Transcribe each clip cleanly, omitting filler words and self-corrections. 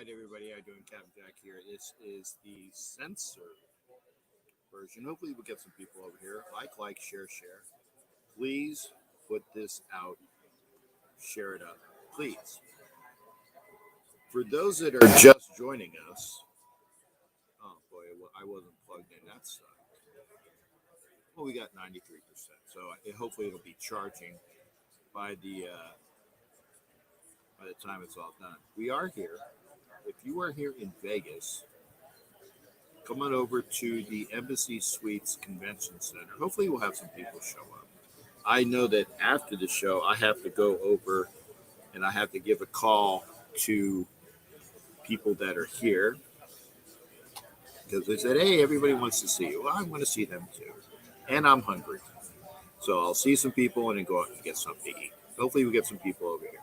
right, everybody, how you doing? Captain Jack here. This is the censored version. Hopefully, we'll get some people over here. Share. Please put this out. Share it up. Please. For those that are just joining us, oh boy, I wasn't plugged in. That sucked. Well, we got 93%. So hopefully, it'll be charging by the time it's all done. We are here. If you are here in Vegas, come on over to the Embassy Suites Convention Center. Hopefully, we'll have some people show up. I know that after the show, I have to go over and I have to give a call to people that are here because they said, hey, everybody wants to see you. Well, I want to see them too. And I'm hungry. So I'll see some people and then go out and get something to eat. Hopefully, we get some people over here.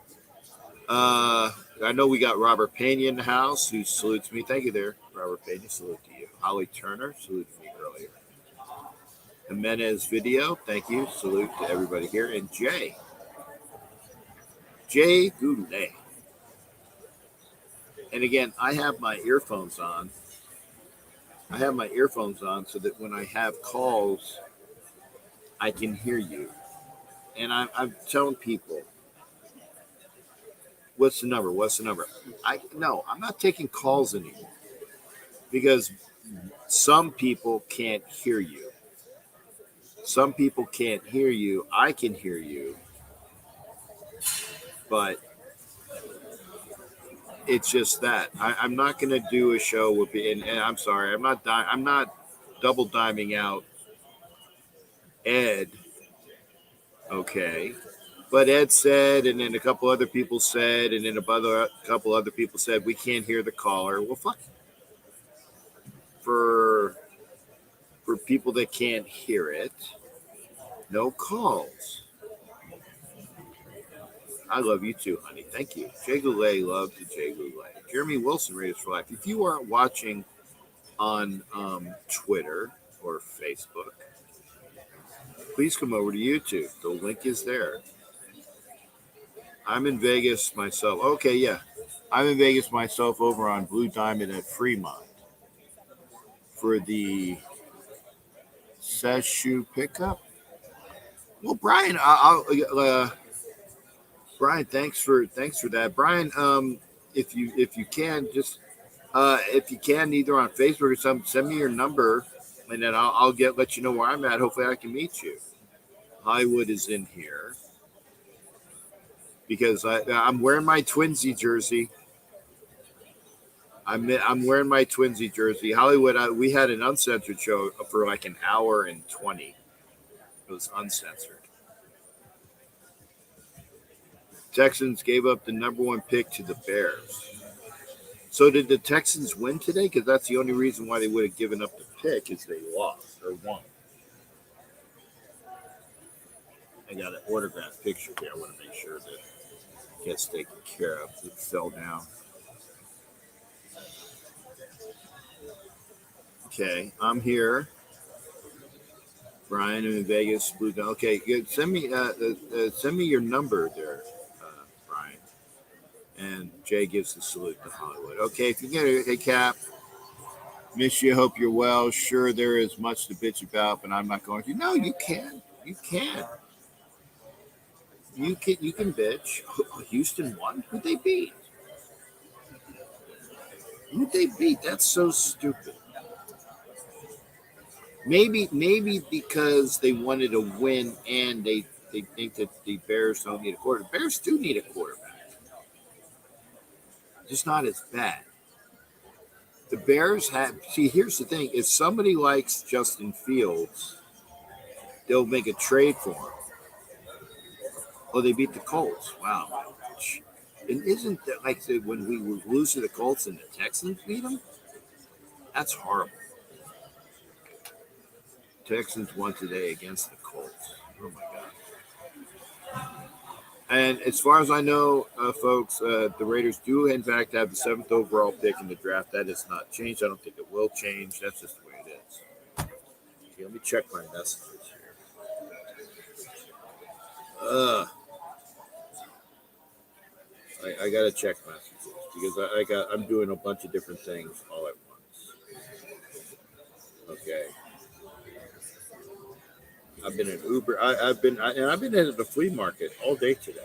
I know we got Robert Pena in the house who salutes me. Thank you there, Robert Pena. Salute to you. Holly Turner, salute to me earlier. Jimenez Video, thank you. Salute to everybody here. And Jay Goulet. And again, I have my earphones on. So that when I have calls, I can hear you. And I'm telling people, what's the number? I'm not taking calls anymore because some people can't hear you. Some people can't hear you. I can hear you. But it's just that I'm not going to do a show with, and I'm sorry, I'm not double diming out Ed. Okay. But Ed said, and then a couple other people said, and then a couple other people said, we can't hear the caller. Well, fuck. For people that can't hear it, no calls. I love you too, honey. Thank you. Jay Goulet, love to Jay Goulet. Jeremy Wilson, Raiders for Life. If you aren't watching on Twitter or Facebook, please come over to YouTube. The link is there. I'm in Vegas myself. Okay, yeah. I'm in Vegas myself over on Blue Diamond at Fremont for the Seshu pickup. Well, Brian, Brian, thanks for that. Brian, if you can, just if you can, either on Facebook or something, send me your number, and then I'll let you know where I'm at. Hopefully, I can meet you. Hollywood is in here because I'm wearing my Twinsy jersey. I'm wearing my Twinsy jersey. Hollywood, we had an uncensored show for like an hour and 20. It was uncensored. Texans gave up the number one pick to the Bears. So did the Texans win today? Because that's the only reason why they would have given up the pick is they lost or won. I got an autographed picture here. I want to make sure that it gets taken care of. It fell down. Okay, I'm here. Brian, I'm in Vegas. Okay, good. Send me your number there, Brian. And Jay gives the salute to Hollywood. Okay, if you get a Cap, miss you. Hope you're well. Sure, there is much to bitch about, but I'm not going to. No, you can. You can. You can bitch. Houston won. Who'd they beat? That's so stupid. Maybe because they wanted to win and they think that the Bears don't need a quarterback. The Bears do need a quarterback. Just not as bad. The Bears here's the thing. If somebody likes Justin Fields, they'll make a trade for him. Oh, they beat the Colts. Wow. And isn't that like when we would lose to the Colts and the Texans beat them? That's horrible. Texans won today against the Colts. Oh, my God. And as far as I know, folks, the Raiders do, in fact, have the 7th overall pick in the draft. That has not changed. I don't think it will change. That's just the way it is. Okay, let me check my messages here. I got to check messages. because I'm doing a bunch of different things all at once. Okay. I've been in Uber. I've been at the flea market all day today.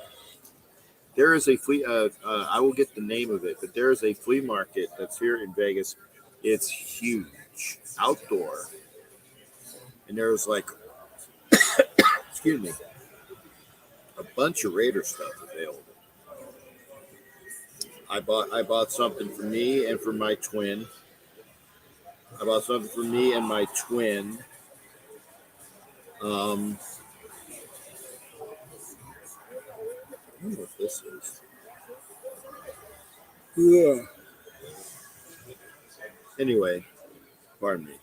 There is a flea. I will get the name of it, but there is a flea market that's here in Vegas. It's huge, outdoor, and there's like, excuse me, a bunch of Raider stuff available. I bought something for me and for my twin. I bought something for me and my twin. Um, I don't know what this is. Yeah. Anyway, pardon me.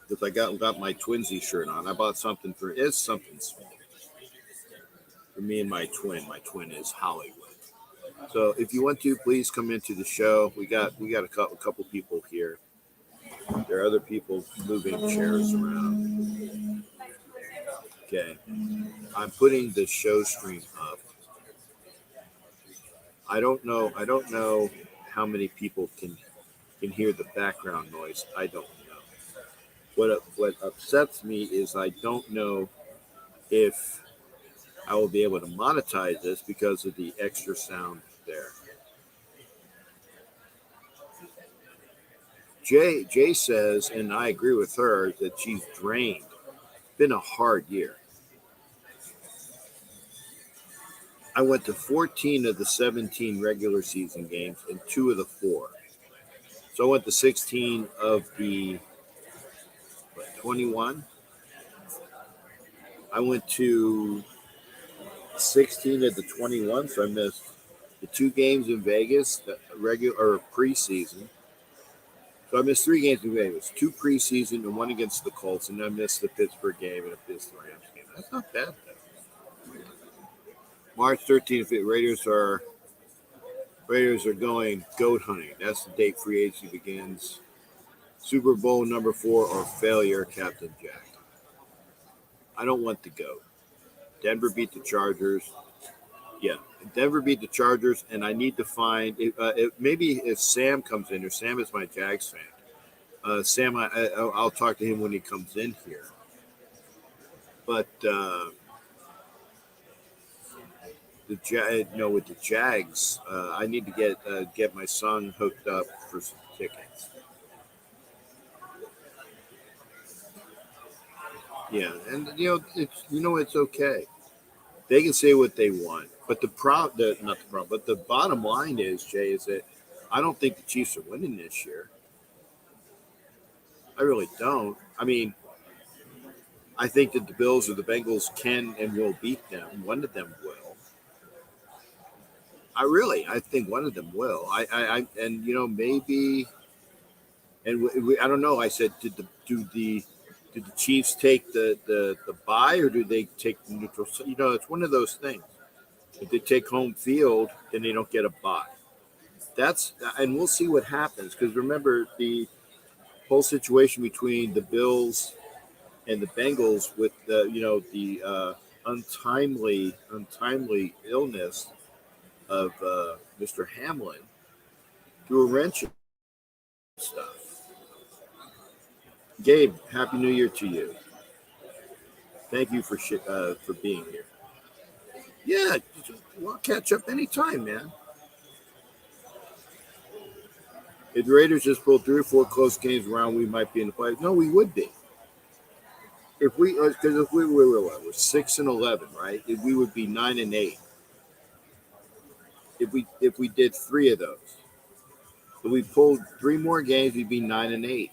Because I got my twinsy shirt on. I bought something for it's something small for me and my twin. My twin is Hollywood. So if you want to, please come into the show. We got a couple people here. There are other people moving chairs around. Okay, I'm putting the show stream up. I don't know how many people can hear the background noise. I don't know. What upsets me is I don't know if I will be able to monetize this because of the extra sound there. Jay says, and I agree with her, that she's drained. Been a hard year. I went to 14 of the 17 regular season games and two of the four. So I went to 16 of the 21. I went to 16 of the 21, so I missed the two games in Vegas, the regular or preseason. So I missed three games in Vegas, two preseason and one against the Colts, and I missed the Pittsburgh game and I missed the Rams game. That's not bad though. March 13th, Raiders are going goat hunting. That's the date free agency begins. Super Bowl number 4 or failure, Captain Jack. I don't want the goat. Denver beat the Chargers. Yeah, Denver beat the Chargers, and I need to find maybe if Sam comes in here. Sam is my Jags fan. Sam, I'll talk to him when he comes in here. But with the Jags, I need to get my son hooked up for some tickets. Yeah, and it's okay. They can say what they want, but not the problem, but the bottom line is, Jay, is that I don't think the Chiefs are winning this year. I really don't. I mean, I think that the Bills or the Bengals can and will beat them. One of them will. I think one of them will. And maybe, and I don't know. I said, did the Chiefs take the bye or do they take the neutral? It's one of those things. If they take home field, then they don't get a bye. And we'll see what happens because remember the whole situation between the Bills and the Bengals with the untimely illness of Mr. Hamlin threw a wrench in stuff. Gabe, happy New Year to you. Thank you for being here. Yeah, we'll catch up anytime, man. If the Raiders just pulled 3 or 4 close games around, we might be in the playoffs. No, we would be. If we were what, we're 6-11, right? If we would be 9-8. If we did 3 of those, if we pulled 3 more games, we'd be 9-8.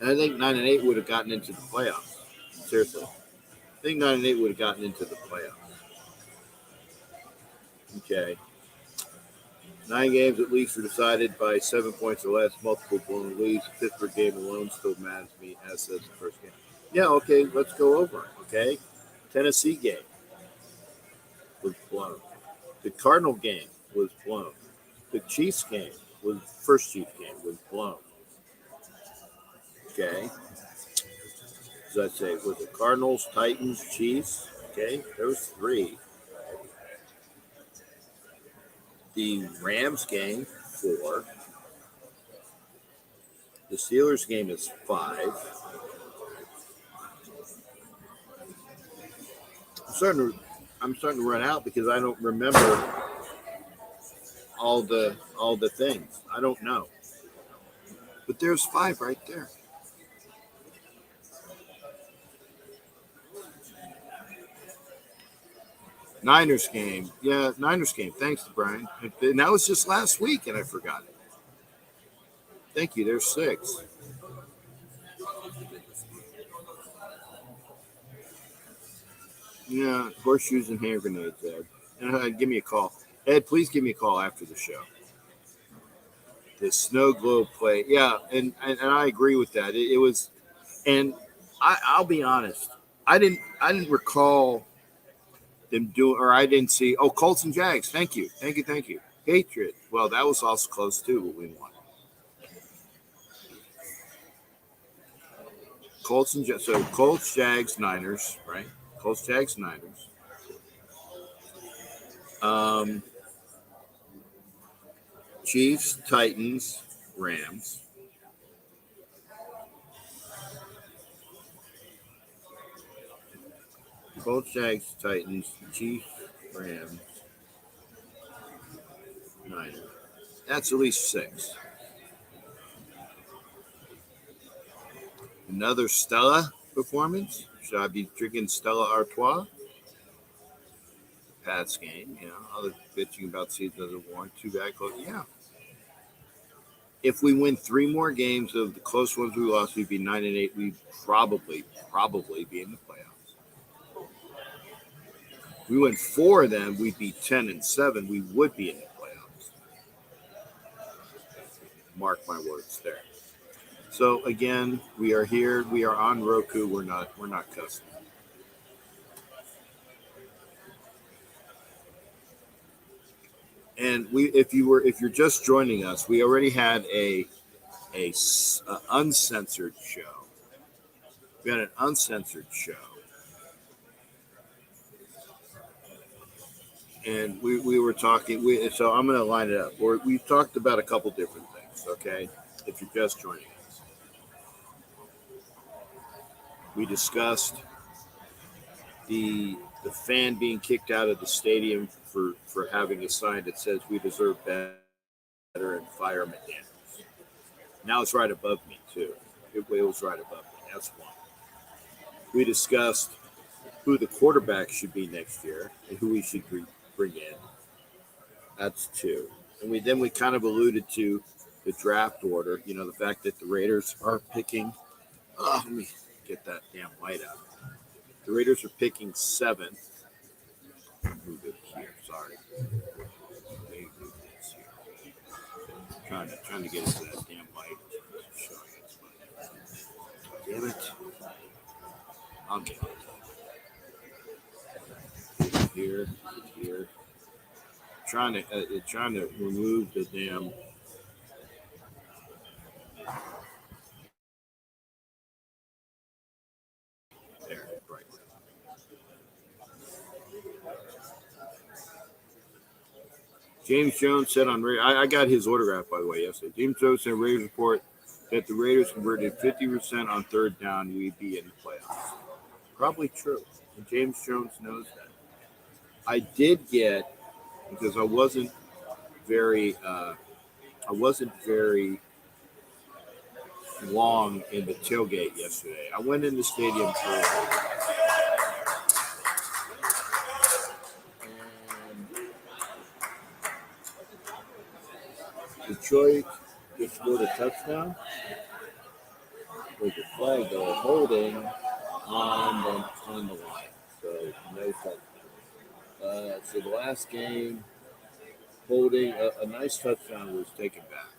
And I think 9-8 would have gotten into the playoffs. Seriously, I think 9-8 would have gotten into the playoffs. Okay. 9 games at least were decided by 7 points or less, multiple blown leads. The Pittsburgh game alone still matters to me, as does the first game. Yeah, okay, let's go over it, okay? Tennessee game was blown. The Cardinal game was blown. The Chiefs game first Chiefs game was blown. Okay. As I say, was it Cardinals, Titans, Chiefs? Okay, there was 3. The Rams game 4. The Steelers game is 5. I'm starting to run out because I don't remember all the things. I don't know. But there's 5 right there. Niners game. Yeah, Niners game. Thanks to Brian. And that was just last week and I forgot it. Thank you. There's 6. Yeah, horseshoes and hand grenades, Ed. Give me a call. Ed, please give me a call after the show. The snow globe play. Yeah, and I agree with that. It was, and I'll be honest. I didn't recall them doing, or I didn't see. Oh, Colts and Jags. Thank you. Patriot. Well, that was also close too, but we won. Colts and so Colts, Jags, Niners, right? Colts, Jags, Niners. Um, Chiefs, Titans, Rams. Colts, Jags, Titans, Chiefs, Rams, Niners. That's at least 6. Another Stella performance. Should I be drinking Stella Artois? Pats game, other bitching about season doesn't warrant 2 bad close. Yeah. If we win 3 more games of the close ones we lost, we'd be 9-8. We'd probably be in the playoffs. We win 4 of them, we'd be 10-7. We would be in the playoffs. Mark my words there. So again, we are here. We are on Roku. We're not cussing. And if you're just joining us, we already had a uncensored show. We had an uncensored show, and we were talking. So I'm going to line it up. We talked about a couple different things. Okay, if you're just joining us, we discussed the fan being kicked out of the stadium for having a sign that says "We deserve better" and "Fire McDaniels." Now it's right above me too. It was right above me. That's one. We discussed who the quarterback should be next year and who we should bring in. That's 2. And we kind of alluded to the draft order. The fact that the Raiders are picking. Oh, let me get that damn light out. The Raiders are picking 7th. Move it here. Sorry. Move this here. Trying to get into that damn light. Damn it. I'll get it. Here. Trying to remove the damn. There, right. James Jones said on I got his autograph by the way yesterday. James Jones said Raiders report that the Raiders converted 50% on 3rd down. We'd be in the playoffs. Probably true. And James Jones knows that. I did get because I wasn't very long in the tailgate yesterday. I went in the stadium early. Detroit just scored a touchdown with the flag though holding on the line. So no touchdown. So the last game, holding a nice touchdown was taken back.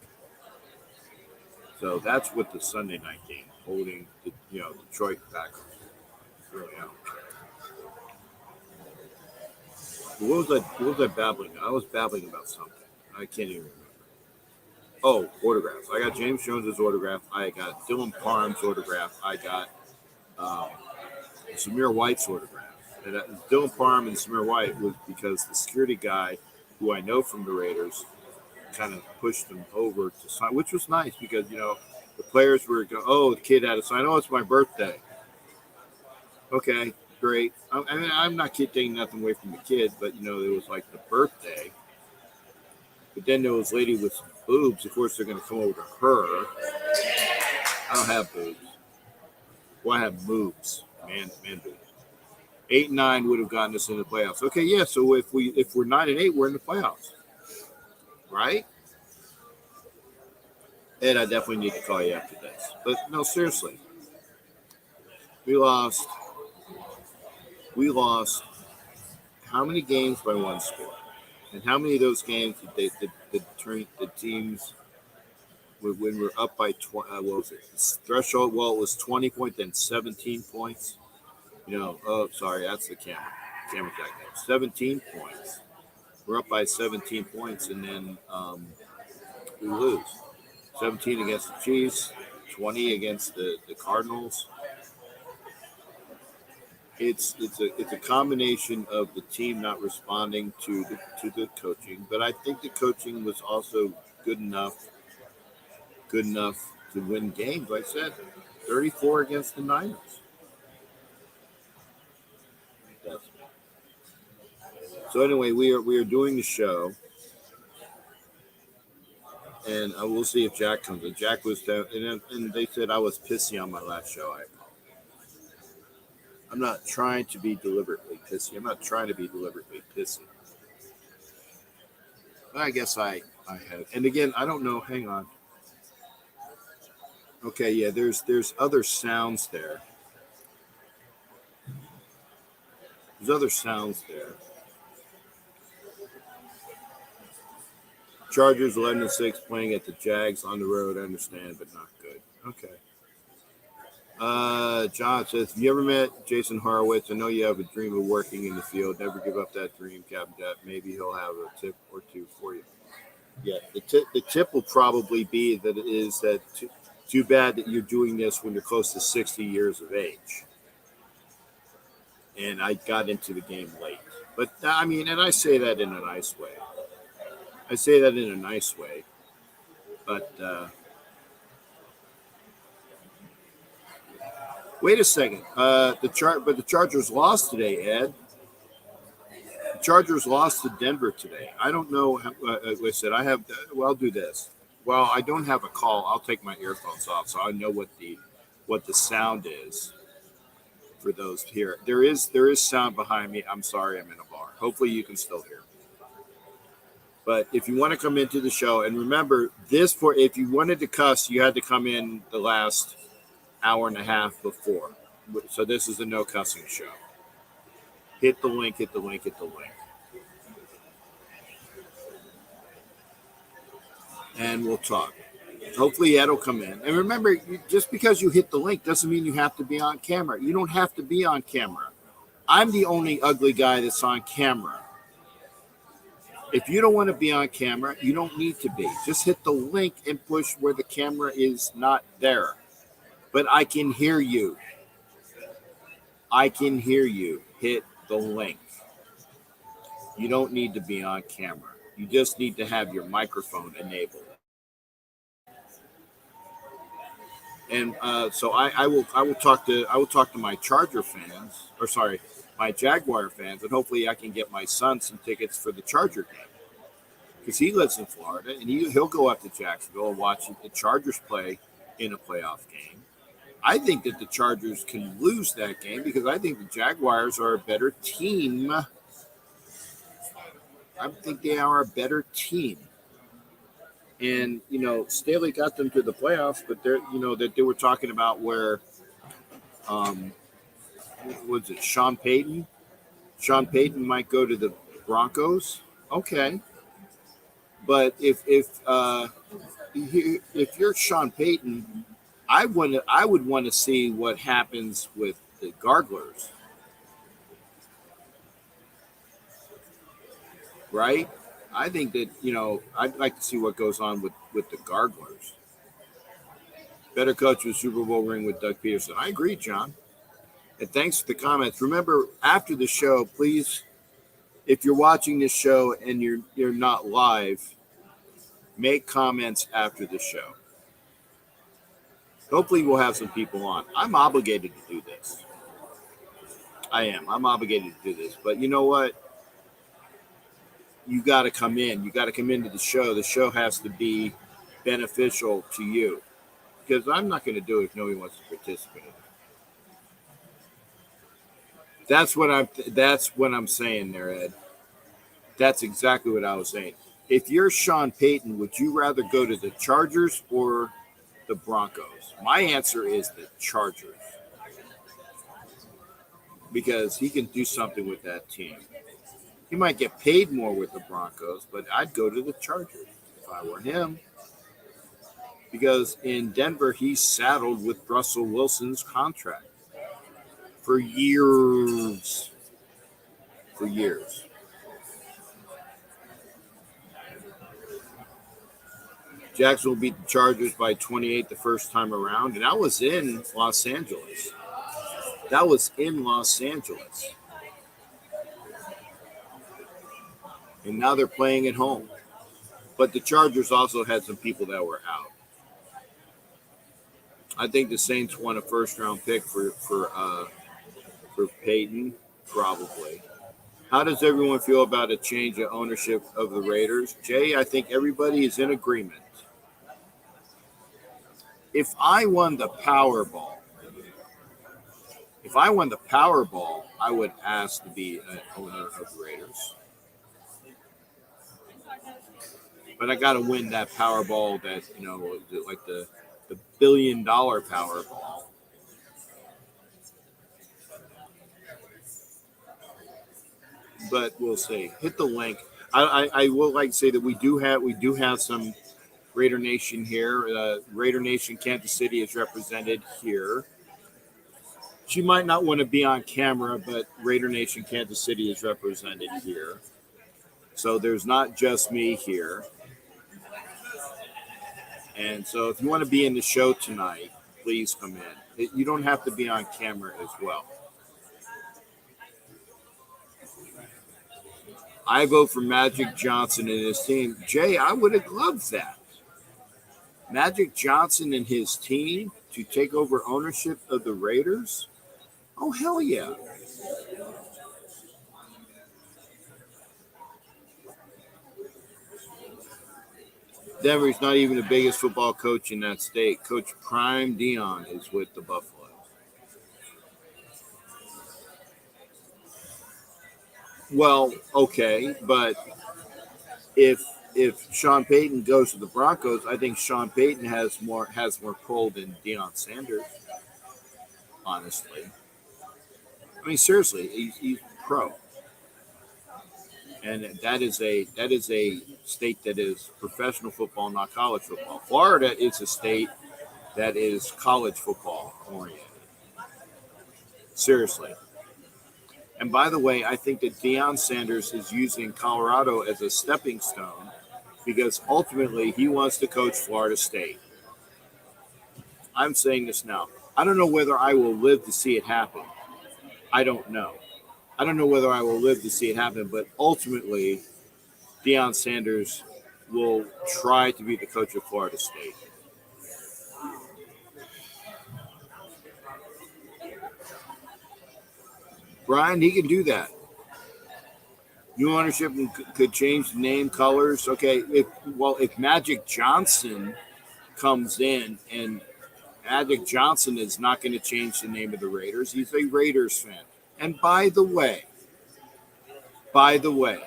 So that's what the Sunday night game, holding Detroit back. Really, I don't care. What was I babbling? I was babbling about something. I can't even remember. Oh, autographs. I got James Jones's autograph. I got Dylan Parham's autograph. I got Samir White's autograph. And Dylan Parham and Samir White was because the security guy who I know from the Raiders, kind of pushed them over to sign, which was nice because the players were going, oh, the kid had a sign. Oh, it's my birthday. Okay, great. I mean, I'm not taking nothing away from the kid, but it was like the birthday. But then there was a lady with some boobs. Of course, they're going to come over to her. I don't have boobs. Well, I have moves, man boobs. 8-9 would have gotten us in the playoffs. Okay, yeah. So if we're 9-8, we're in the playoffs, right? Ed, I definitely need to call you after this. But no, seriously, we lost. We lost how many games by one score, and how many of those games did the teams when we're up by 20? What was it? Threshold. Well, it was 20 points, then 17 points. Oh, sorry, that's the camera. Camera jack. 17 points. We're up by 17 points, and then we lose. 17 against the Chiefs, 20 against the Cardinals. It's a combination of the team not responding to the coaching, but I think the coaching was also good enough to win games. Like I said, 34 against the Niners. So anyway, we are doing the show, and I will see if Jack comes in. Jack was down, and they said I was pissy on my last show. I'm not trying to be deliberately pissy. I'm not trying to be deliberately pissy. But I guess I have. And again, I don't know. Hang on. Okay, yeah. There's other sounds there. There's other sounds there. Chargers 11-6 playing at the Jags on the road. I understand, but not good. Okay. John says, have you ever met Jason Horowitz? I know you have a dream of working in the field. Never give up that dream, Captain Jet. Maybe he'll have a tip or two for you. Yeah, the tip will probably be that it is that too bad that you're doing this when you're close to 60 years of age. And I got into the game late. But, I mean, and I say that in a nice way. But, wait a second. The Chargers lost today, Ed. The Chargers lost to Denver today. I don't know. As I said, I'll do this. Well, I don't have a call. I'll take my earphones off so I know what the sound is for those here. There is sound behind me. I'm sorry, I'm in a bar. Hopefully you can still hear me. But if you want to come into the show, and remember if you wanted to cuss, you had to come in the last hour and a half before. So this is a no cussing show. Hit the link. And we'll talk. Hopefully Ed will come in. And remember, just because you hit the link doesn't mean you have to be on camera. You don't have to be on camera. I'm the only ugly guy that's on camera. If you don't want to be on camera, you don't need to be. Just hit the link and push where the camera is not there. But I can hear you. Hit the link. You don't need to be on camera. You just need to have your microphone enabled. And so I will talk to my Charger fans, my Jaguar fans, and hopefully I can get my son some tickets for the Charger game because he lives in Florida and he'll go up to Jacksonville and watch the Chargers play in a playoff game. I think that the Chargers can lose that game because I think the Jaguars are a better team. I think they are a better team. And, Staley got them to the playoffs, but that they were talking about where, was it Sean Payton? Sean Payton might go to the Broncos. Okay. But if you're Sean Payton, I would want to see what happens with the Garglers. Right? I think that, I'd like to see what goes on with the Garglers. Better coach with Super Bowl ring with Doug Peterson. I agree, John. And thanks for the comments. Remember, after the show, please If you're watching this show and you're not live, make comments after the show. Hopefully, we'll have some people on. I'm obligated to do this. I am. I'm obligated to do this. But you know what? You got to come in. You got to come into the show. The show has to be beneficial to you because I'm not going to do it if nobody wants to participate. That's what I'm. That's what I'm saying there, Ed. That's exactly what I was saying. If you're Sean Payton, would you rather go to the Chargers or the Broncos? My answer is the Chargers because he can do something with that team. He might get paid more with the Broncos, but I'd go to the Chargers if I were him because in Denver, he's saddled with Russell Wilson's contract for years. For years. Jacksonville beat the Chargers by 28 the first time around, and that was in Los Angeles. That was in Los Angeles. And now they're playing at home. But the Chargers also had some people that were out. I think the Saints won a first round pick for Peyton, probably. How does everyone feel about a change of ownership of the Raiders? Jay, I think everybody is in agreement. If I won the Powerball, I would ask to be an owner of the Raiders. But I got to win that Powerball that, like the $1 billion Powerball. But we'll see. Hit the link. I will like to say that we do have some Raider Nation here. Raider Nation Kansas City is represented here. She might not want to be on camera, but Raider Nation Kansas City is represented here. So there's not just me here. And so if you want to be in the show tonight, please come in. You don't have to be on camera as well. I vote for Magic Johnson and his team. Jay, I would have loved that. Magic Johnson and his team to take over ownership of the Raiders? Oh, hell yeah. Denver's not even the biggest football coach in that state. Coach Prime Dion is with the Buffalo. Well, okay, but if Sean Payton goes to the Broncos, I think Sean Payton has more pull than Deion Sanders. Honestly, I mean seriously, he's pro, and that is a state that is professional football, not college football. Florida is a state that is college football oriented. Seriously. And by the way, I think that Deion Sanders is using Colorado as a stepping stone because ultimately he wants to coach Florida State. I'm saying this now. I don't know whether I will live to see it happen. I don't know. I don't know whether I will live to see it happen, but ultimately, Deion Sanders will try to be the coach of Florida State. Brian, he can do that. New ownership could change the name, colors. Okay, if Magic Johnson comes in, and Magic Johnson is not going to change the name of the Raiders. He's a Raiders fan. And by the way, the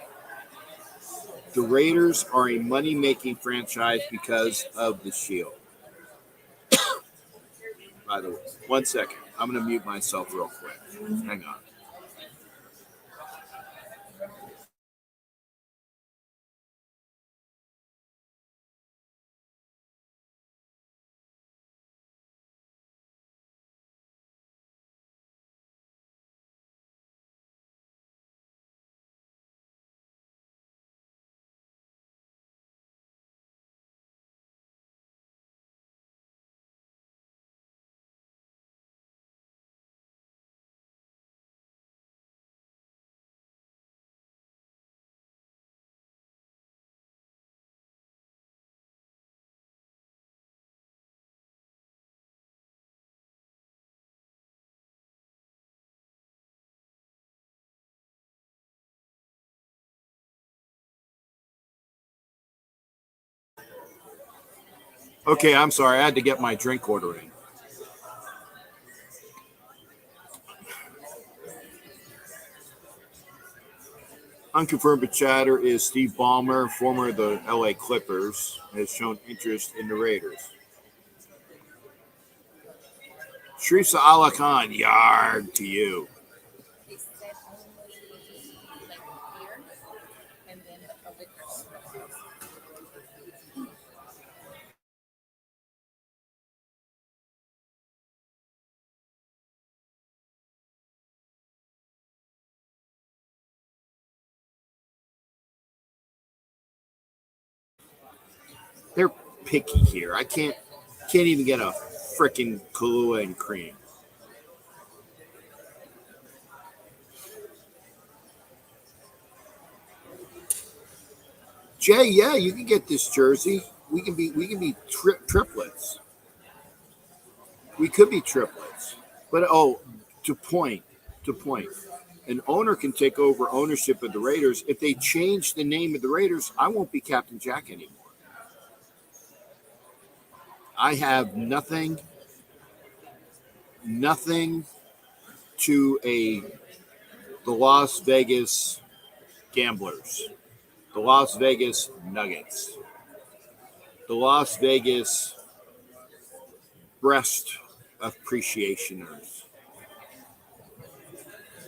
Raiders are a money-making franchise because of the Shield. By the way, 1 second. I'm going to mute myself real quick. Hang on. Okay, I'm sorry. I had to get my drink order in. Unconfirmed but chatter is Steve Ballmer, former of the LA Clippers, has shown interest in the Raiders. Sharif Allah Khan, yard to you. They said only like beer and then a liquor store. They're picky here. I can't even get a freaking Kahlua and cream. Jay, yeah, you can get this jersey. We can be triplets. We could be triplets. But oh, to point, to point. An owner can take over ownership of the Raiders. If they change the name of the Raiders, I won't be Captain Jack anymore. I have nothing to the Las Vegas Gamblers, the Las Vegas Nuggets, the Las Vegas Breast Appreciationers.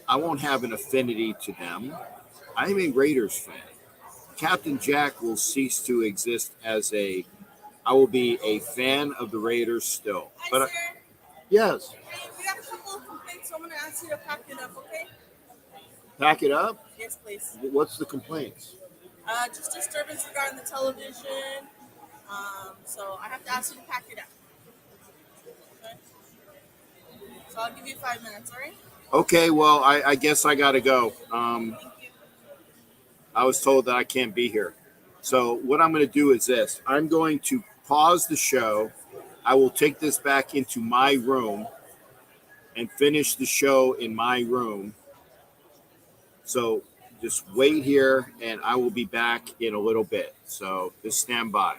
I won't have an affinity to them. I'm a Raiders fan. Captain Jack will cease to exist as a. I will be a fan of the Raiders still. Hi, But sir. yes, Hey, we got a couple of complaints, so I'm gonna ask you to pack it up, okay? pack it up. Yes, please. What's the complaints? Just disturbance regarding the television. So I have to ask you to pack it up. Okay? So I'll give you 5 minutes, all right? Okay, well, I guess I got to go. I was told that I can't be here. So what I'm going to do is this: I'm going to pause the show. I will take this back into my room and finish the show in my room. So just wait here, and I will be back in a little bit. So just stand by.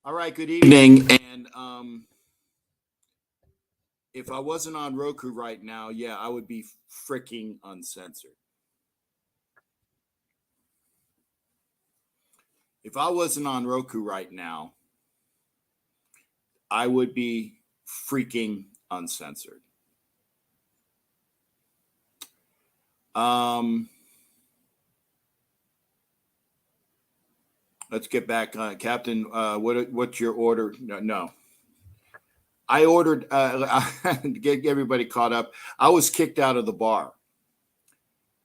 All right, good evening. And if I wasn't on Roku right now, yeah, I would be freaking uncensored. If I wasn't on Roku right now, I would be freaking uncensored. Let's get back on Captain. What's your order? No. I ordered to get everybody caught up. I was kicked out of the bar.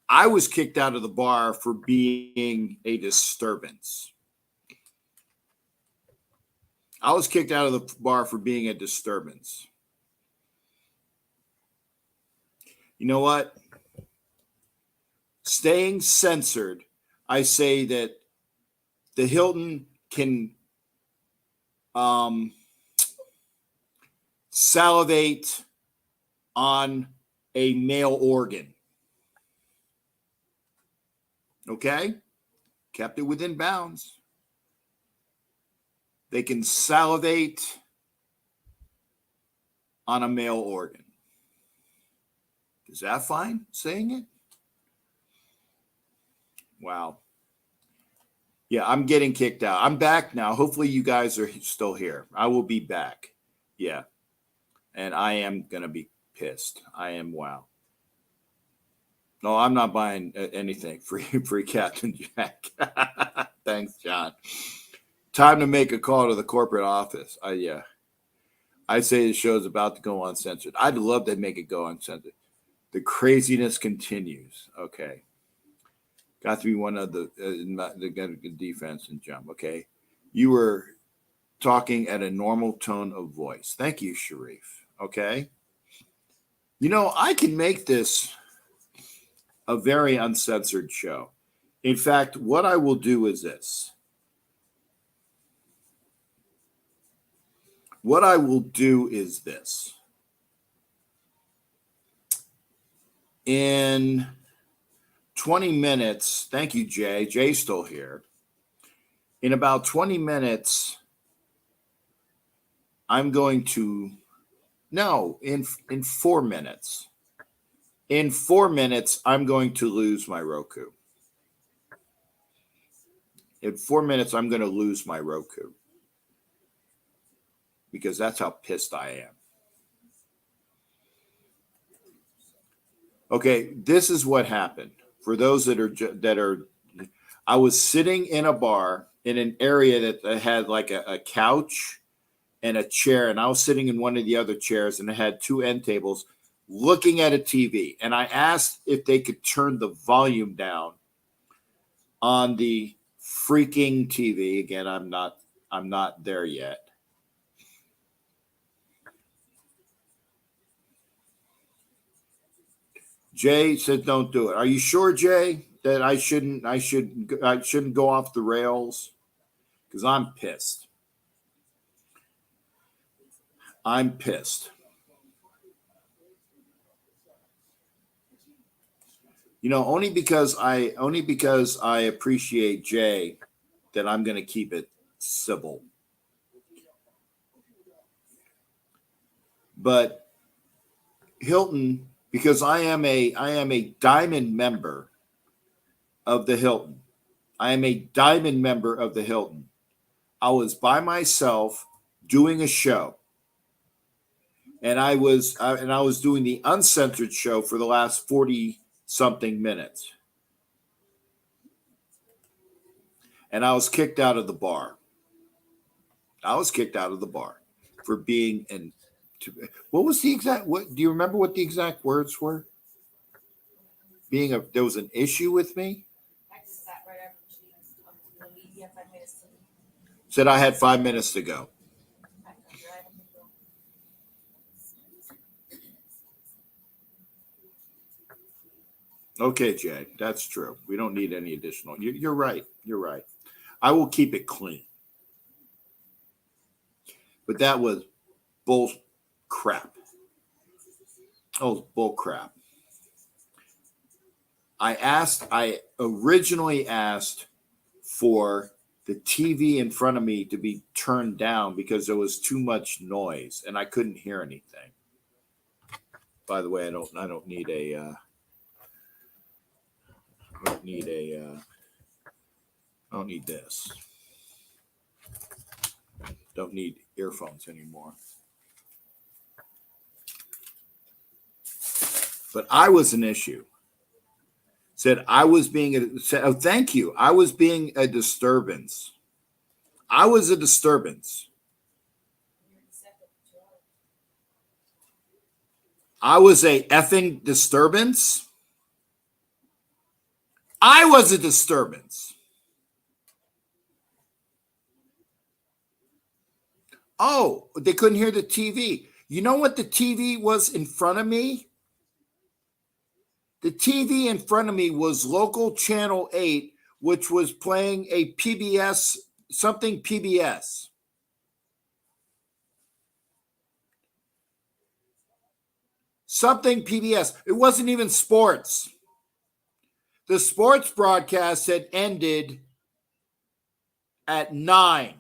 I was kicked out of the bar for being a disturbance. I was kicked out of the bar for being a disturbance. You know what? Staying censored, I say that the Hilton can salivate on a male organ. Okay? Kept it within bounds. They can salivate on a male organ. Is that fine saying it? Wow. Yeah, I'm getting kicked out. I'm back now. Hopefully you guys are still here. I will be back. Yeah. And I am going to be pissed. I am. Wow. No, I'm not buying anything. Free Captain Jack. Thanks, John. Time to make a call to the corporate office. Yeah. I'd say the show's about to go uncensored. I'd love to make it go uncensored. The craziness continues. Okay. Got to be one of the defense and jump. Okay. You were talking at a normal tone of voice. Thank you, Sharif. Okay. You know, I can make this a very uncensored show. In fact, what I will do is this. What I will do is this. In 20 minutes, thank you, Jay. Jay's still here. In about 20 minutes, I'm going to, no, in 4 minutes. In 4 minutes, I'm going to lose my Roku. In 4 minutes, I'm going to lose my Roku. Because that's how pissed I am. Okay, this is what happened. For those that are, I was sitting in a bar in an area that had like a couch and a chair, and I was sitting in one of the other chairs, and it had 2 end tables looking at a TV. And I asked if they could turn the volume down on the freaking TV. Again, I'm not there yet. Jay said, "Don't do it." Are you sure, Jay, that I shouldn't go off the rails? Because I'm pissed. I'm pissed. You know, only because I appreciate Jay, that I'm going to keep it civil. But Hilton, because I am a diamond member of the Hilton. I am a diamond member of the Hilton. I was by myself doing a show. And I was doing the uncensored show for the last 40 something minutes. And I was kicked out of the bar. I was kicked out of the bar for being what was the exact, what do you remember what the exact words were? There was an issue with me. Said I had 5 minutes to go. Okay, Jay, that's true. We don't need any additional. You're right. You're right. I will keep it clean. But that was bull crap. Oh, bull crap. I originally asked for the TV in front of me to be turned down because there was too much noise and I couldn't hear anything. By the way, I don't need a I don't need this. Don't need earphones anymore. But I was an issue. Said I was being oh, thank you. I was being a disturbance. I was a disturbance. I was a effing disturbance. I was a disturbance. Oh, they couldn't hear the TV. You know what the TV was in front of me? The TV in front of me was local channel 8, which was playing a PBS, something PBS. Something PBS. It wasn't even sports. The sports broadcast had ended at 9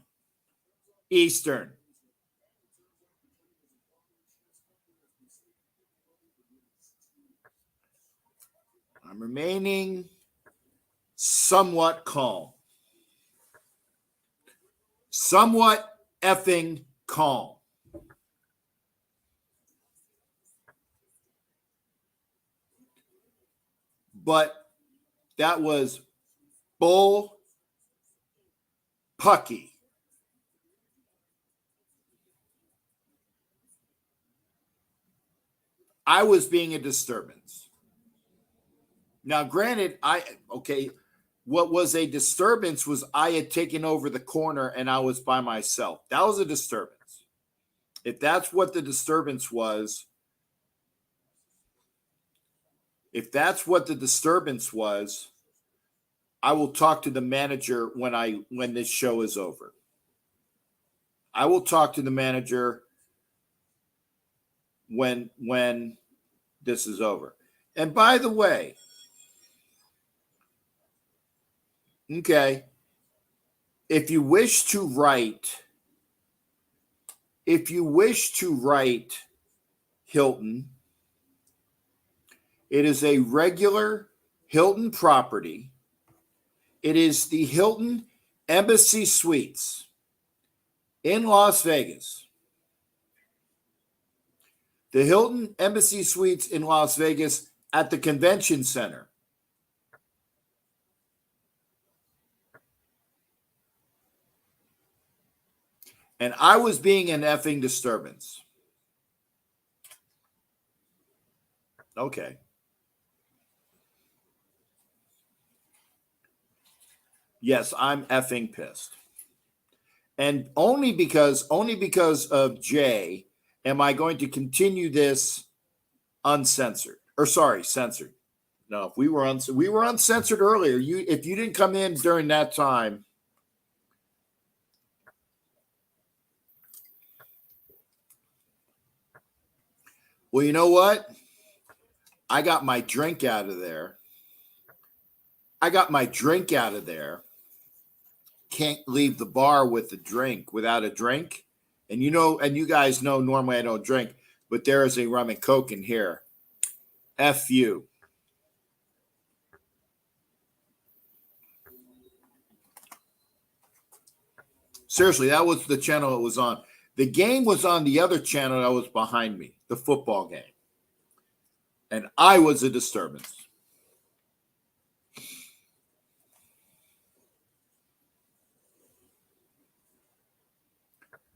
Eastern. I'm remaining somewhat calm. Somewhat effing calm. But that was bull pucky. I was being a disturbance. Now, granted, what was a disturbance was I had taken over the corner and I was by myself. That was a disturbance. If that's what the disturbance was, I will talk to the manager when this show is over. I will talk to the manager when this is over. And by the way, okay, if you wish to write Hilton, it is a regular Hilton property. It is the Hilton Embassy Suites in Las Vegas. The Hilton Embassy Suites in Las Vegas at the Convention Center. And I was being an effing disturbance. Okay. Yes, I'm effing pissed. And only because of Jay am I going to continue this uncensored. Or sorry, censored. No, if we were uncensored earlier. If you didn't come in during that time. Well, you know what? I got my drink out of there. Can't leave the bar without a drink. And you guys know normally I don't drink, but there is a rum and coke in here. F you. Seriously, that was the channel it was on. The game was on the other channel that was behind me, the football game. And I was a disturbance.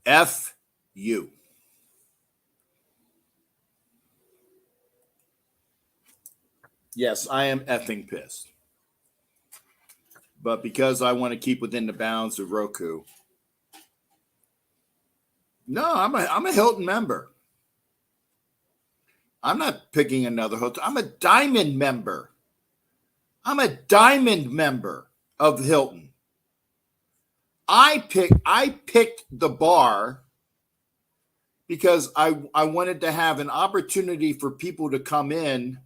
F you. Yes, I am effing pissed. But because I want to keep within the bounds of Roku. No, I'm a Hilton member. I'm not picking another hotel. I'm a diamond member. I'm a diamond member of Hilton. I picked the bar because I wanted to have an opportunity for people to come in.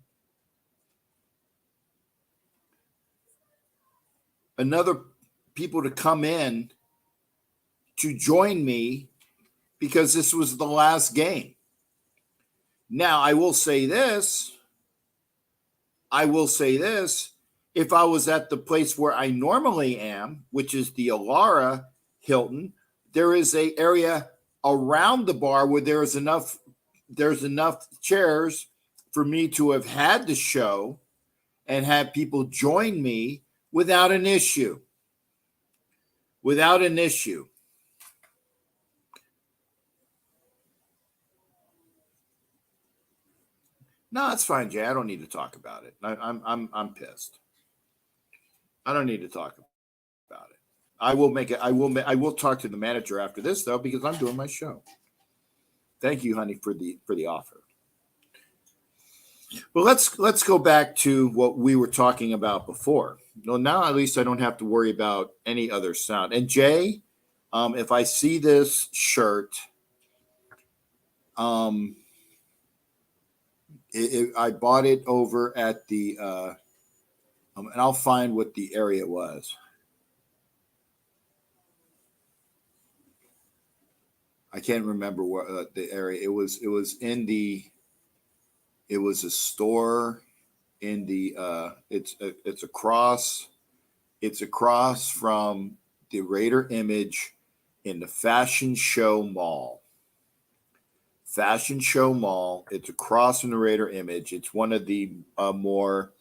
Another people to come in to join me because this was the last game. Now, I will say this. If I was at the place where I normally am, which is the Alara Hilton, there is a area around the bar where there's enough chairs for me to have had the show and have people join me without an issue. Without an issue. No, it's fine, Jay. I don't need to talk about it. I'm pissed. I don't need to talk about it. I will talk to the manager after this though, because I'm doing my show. Thank you, honey, for the offer. Well, let's go back to what we were talking about before. Well, now at least I don't have to worry about any other sound. And Jay, if I see this shirt, I bought it over at the, and I'll find what the area was. I can't remember what the area. It was a store in the it's across from the Raider Image in the Fashion Show Mall. Fashion Show Mall. It's across from the Raider Image. It's one of the more.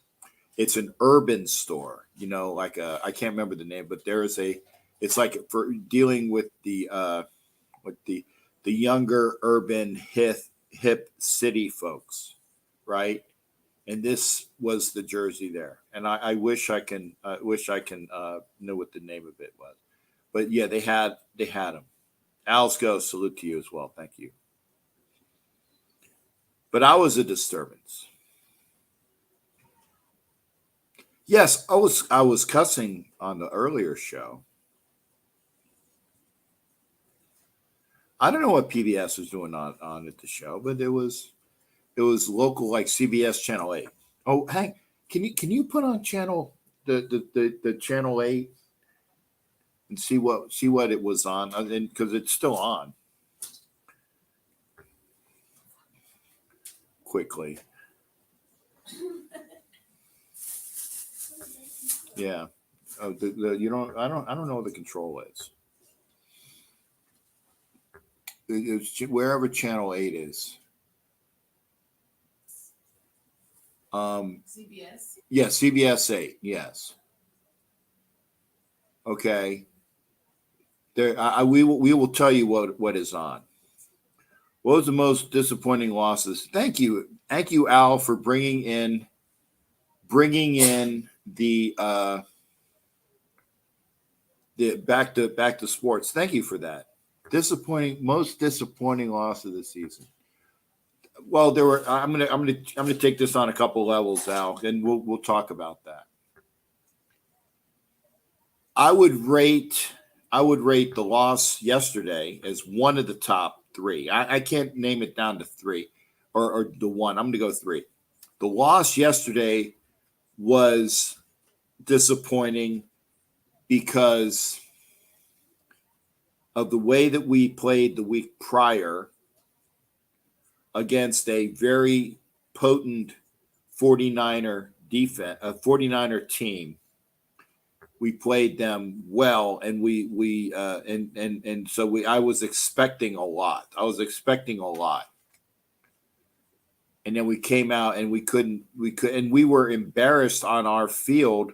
It's an urban store, like I can't remember the name, but there is it's like for dealing with the younger urban hip city folks, right? And this was the jersey there, and I wish I can know what the name of it was, but yeah, they had them. Al's go, salute to you as well, thank you. But I was a disturbance. Yes, I was cussing on the earlier show. I don't know what PBS was doing on at the show, but it was local, like CBS Channel 8. Oh, hey, can you put on channel the Channel 8 and see what it was on, because it's still on. Quickly. Yeah. Oh, I don't know what the control is. It's wherever Channel 8 is. CBS. Yeah, CBS 8. Yes. Okay. There, we will tell you what is on. What was the most disappointing losses? Thank you, Al, for bringing in the back to sports. Thank you for that. Most disappointing loss of the season. Well, there were. I'm gonna take this on a couple levels, Al, and we'll talk about that. I would rate the loss yesterday as one of the top three. I can't name it down to three or the one. I'm going to go three. The loss yesterday was disappointing because of the way that we played the week prior against a very potent 49er defense, a 49er team. We played them well, and I was expecting a lot. And then we came out and we were embarrassed on our field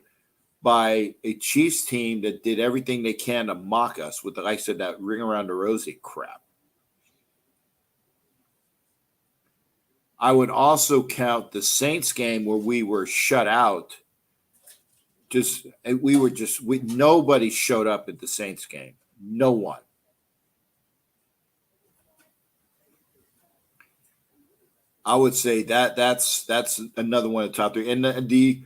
by a Chiefs team that did everything they can to mock us with, like I said, that ring around the rosy crap. I would also count the Saints game where we were shut out. Nobody showed up at the Saints game. No one. I would say that's another one of the top three. And the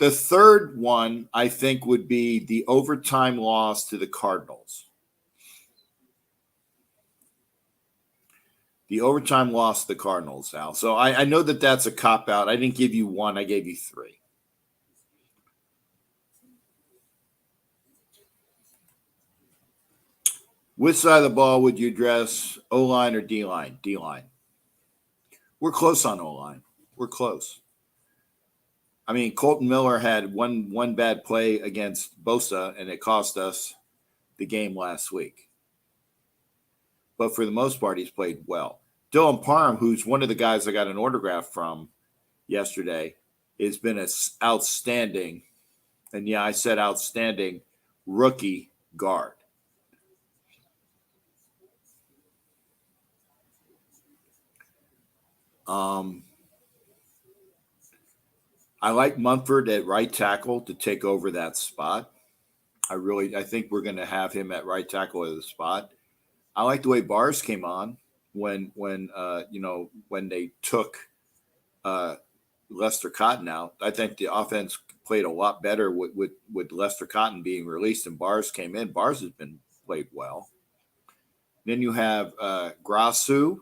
third one, I think, would be the overtime loss to the Cardinals. The overtime loss to the Cardinals, Al. So I know that's a cop-out. I didn't give you one. I gave you three. Which side of the ball would you address, O-line or D-line? D-line. We're close on O-line. We're close. I mean, Colton Miller had one bad play against Bosa, and it cost us the game last week. But for the most part, he's played well. Dylan Parham, who's one of the guys I got an autograph from yesterday, has been an outstanding, and yeah, I said outstanding, rookie guard. I like Munford at right tackle to take over that spot. I think we're going to have him at right tackle at the spot. I like the way Bars came on when they took Lester Cotton out. I think the offense played a lot better with Lester Cotton being released and Bars came in. Bars has been played well. Then you have Grasu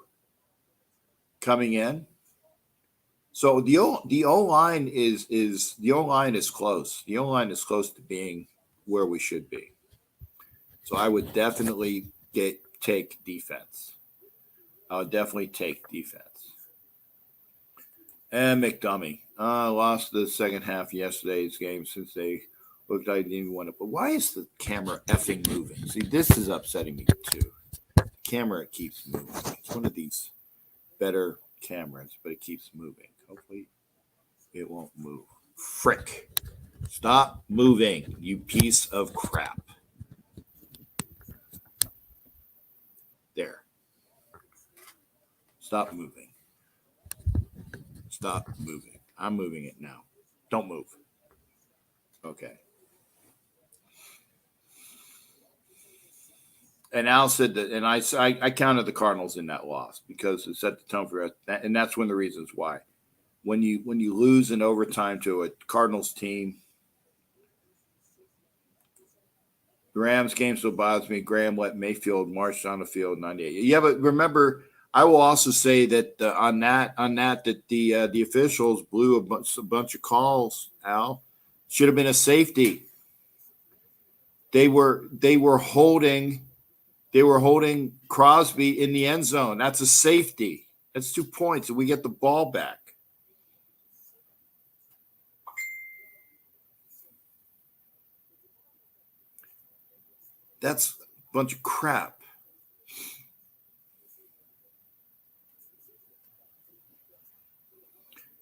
coming in. So the O line is close. The O line is close to being where we should be. So I would definitely take defense. I would definitely take defense. And McDummy lost the second half of yesterday's game since they looked like they didn't even want to. But why is the camera effing moving? See, this is upsetting me too. The camera keeps moving. It's one of these better cameras, but it keeps moving. Hopefully it won't move. Frick. Stop moving, you piece of crap. There. Stop moving. Stop moving. I'm moving it now. Don't move. Okay. And Al said that, and I counted the Cardinals in that loss because it set the tone for us, and that's one of the reasons why. When you lose in overtime to a Cardinals team, the Rams game still bothers me. Graham let Mayfield march down the field 98. Yeah, but remember, I will also say that on that the officials blew a bunch of calls. Al, should have been a safety. They were holding Crosby in the end zone. That's a safety. That's 2 points, and we get the ball back. That's a bunch of crap.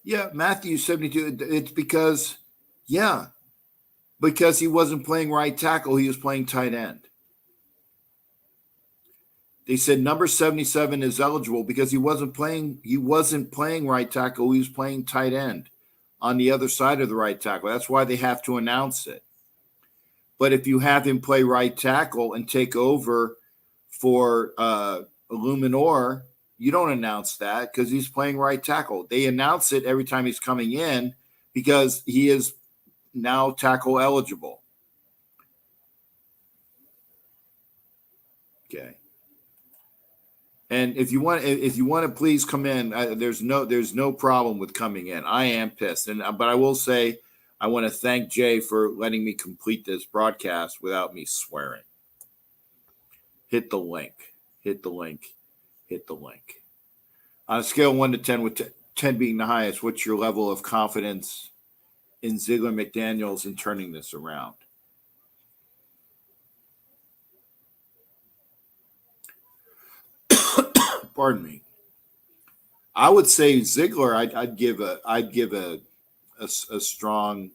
Yeah, Matthew 72. It's because he wasn't playing right tackle. He was playing tight end. They said number 77 is eligible because he wasn't playing right tackle. He was playing tight end on the other side of the right tackle. That's why they have to announce it. But if you have him play right tackle and take over for Illuminor, you don't announce that because he's playing right tackle. They announce it every time he's coming in because he is now tackle eligible. Okay. And if you want to please come in, there's no problem with coming in. I am pissed, but I will say I want to thank Jay for letting me complete this broadcast without me swearing. Hit the link. On a scale of 1 to 10, with 10 being the highest, what's your level of confidence in Ziegler McDaniels in turning this around? Pardon me. I would say Ziegler. I'd give a strong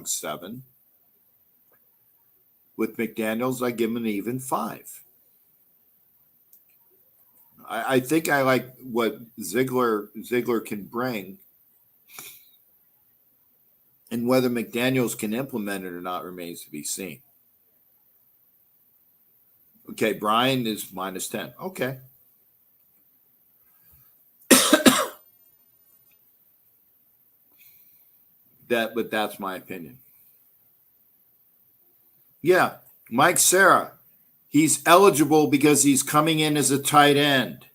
7. With McDaniels, I give him an even 5. I think I like what Ziegler can bring, and whether McDaniels can implement it or not remains to be seen. Okay, Brian is minus 10. Okay. But that's my opinion. Yeah, Mike Sarah, he's eligible because he's coming in as a tight end.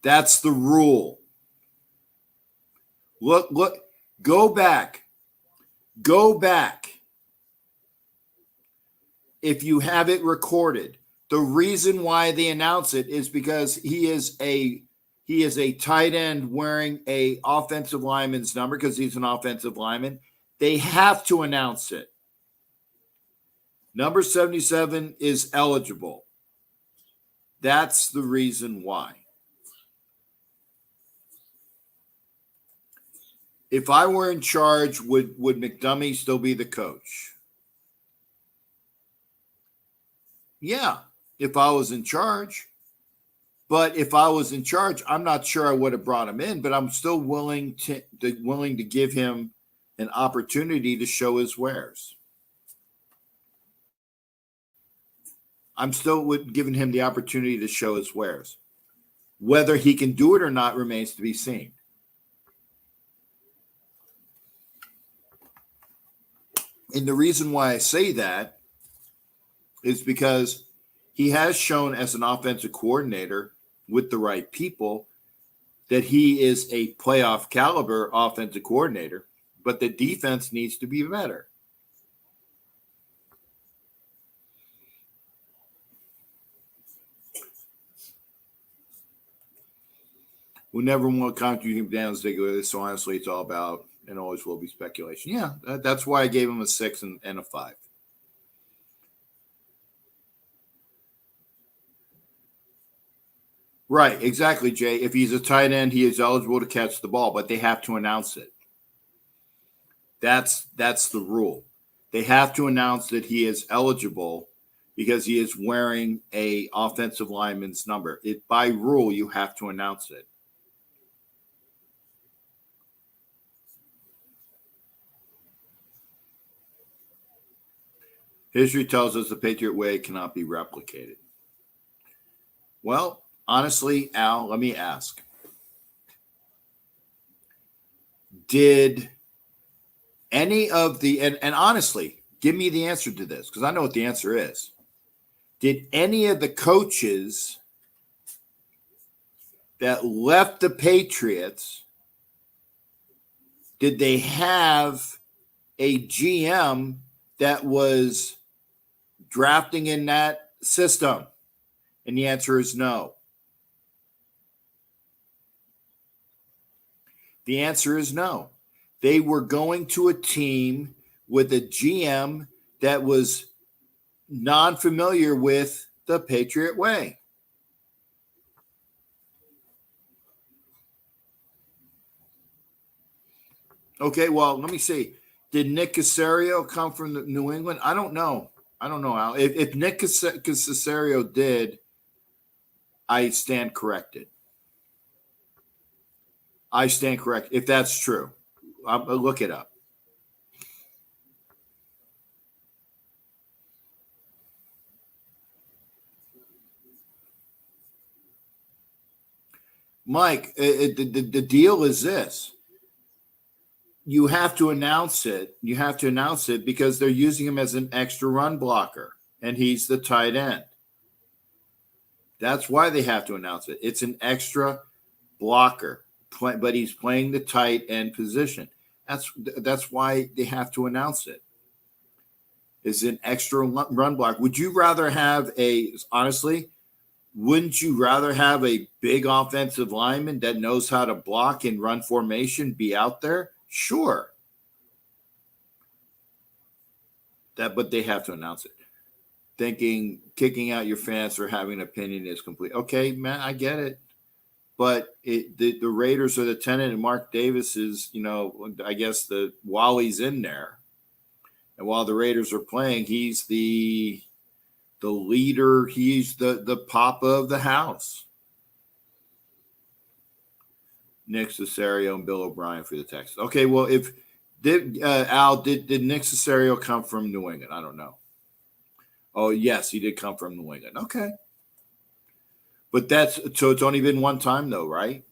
That's the rule. Look, go back. If you have it recorded, The reason why they announce it is because he is a tight end wearing a offensive lineman's number because he's an offensive lineman. They have to announce it. Number 77 is eligible. That's the reason why. If I were in charge, would McDummie still be the coach? Yeah, if I was in charge. But if I was in charge, I'm not sure I would have brought him in, but I'm still willing to give him an opportunity to show his wares. I'm still giving him the opportunity to show his wares. Whether he can do it or not remains to be seen. And the reason why I say that is because he has shown as an offensive coordinator with the right people that he is a playoff caliber offensive coordinator, but the defense needs to be better. We never want to contribute him down Ziegler, so honestly, it's all about and always will be speculation. Yeah, that's why I gave him a 6 and a 5. Right, exactly, Jay. If he's a tight end, he is eligible to catch the ball, but they have to announce it. That's the rule. They have to announce that he is eligible because he is wearing a offensive lineman's number. By rule, you have to announce it. History tells us the Patriot way cannot be replicated. Well, honestly, Al, let me ask. Did any of the, and honestly, give me the answer to this, because I know what the answer is. Did any of the coaches that left the Patriots, did they have a GM that was drafting in that system? And the answer is no. The answer is no. They were going to a team with a GM that was non-familiar with the Patriot way. Okay, well, let me see. Did Nick Caserio come from New England? I don't know. Al. If Nick Caserio did, I stand corrected. I stand correct. If that's true, I'll look it up. Mike, the deal is this. You have to announce it. You have to announce it because they're using him as an extra run blocker, and he's the tight end. That's why they have to announce it. It's an extra blocker, but he's playing the tight end position. That's why they have to announce it. It's an extra run block. Would you rather have honestly, wouldn't you rather have a big offensive lineman that knows how to block and run formation be out there? Sure. But they have to announce it. Kicking out your fans for having an opinion is complete. Okay, man, I get it. But the Raiders are the tenant, and Mark Davis is, I guess while he's in there, and while the Raiders are playing, he's the leader. He's the papa of the house. Nick Caserio and Bill O'Brien for the Texans. Okay, well, did Nick Caserio come from New England? I don't know. Oh, yes, he did come from New England. Okay. But so it's only been one time though, right?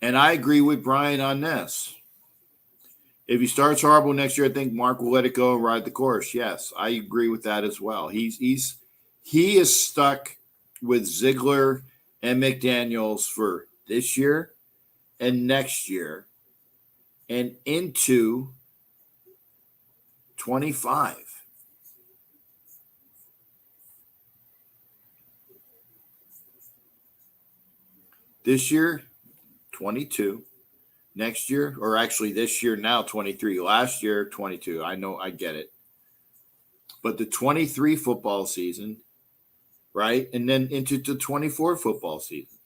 And I agree with Brian on this. If he starts horrible next year, I think Mark will let it go and ride the course. Yes, I agree with that as well. He is stuck with Ziegler and McDaniels for this year and next year and into 25. This year, 22. Next year, or actually this year now, 23. Last year, 22. I know, I get it. But the 23 football season, right? And then into the 24 football season.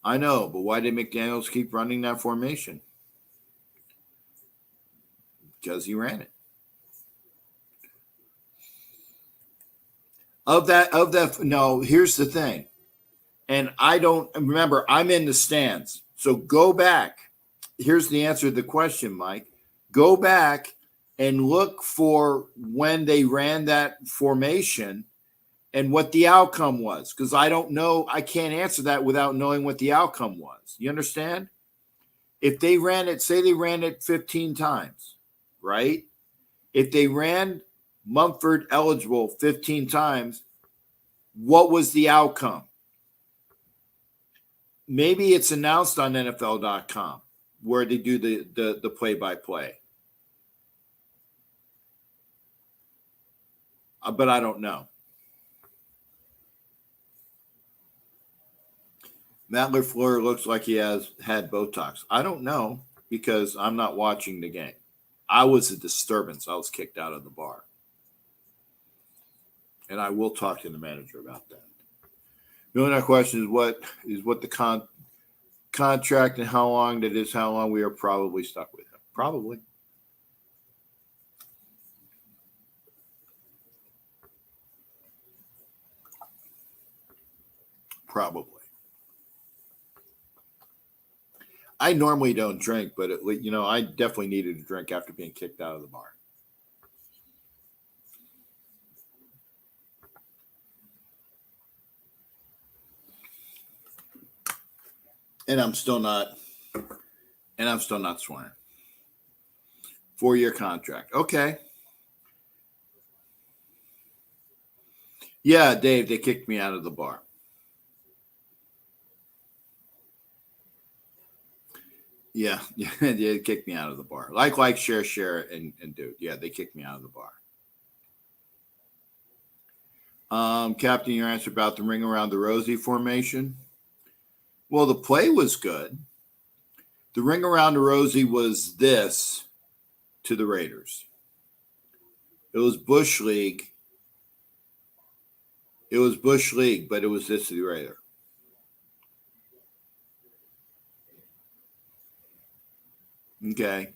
I know, but why did McDaniels keep running that formation? Because he ran it. No, here's the thing. And I don't remember, I'm in the stands. So go back. Here's the answer to the question, Mike. Go back and look for when they ran that formation and what the outcome was. Because I don't know, I can't answer that without knowing what the outcome was. You understand? If they ran it, say they ran it 15 times, right? If they ran Mumford eligible 15 times, what was the outcome? Maybe it's announced on NFL.com where they do the play-by-play. But I don't know. Matt LaFleur looks like he has had Botox. I don't know because I'm not watching the game. I was a disturbance. I was kicked out of the bar. And I will talk to the manager about that. The only other question is what the contract and how long that is, how long we are probably stuck with him. Probably. Probably. I normally don't drink, but I definitely needed a drink after being kicked out of the bar. And I'm still not swearing. 4-year contract. Okay. Yeah, Dave, they kicked me out of the bar. Yeah, they kicked me out of the bar. Like, share, and dude. Yeah, they kicked me out of the bar. Captain, your answer about the ring around the Rosie formation. Well, the play was good. The ring around the Rosie was this to the Raiders. It was Bush League. But it was this to the Raider. Okay.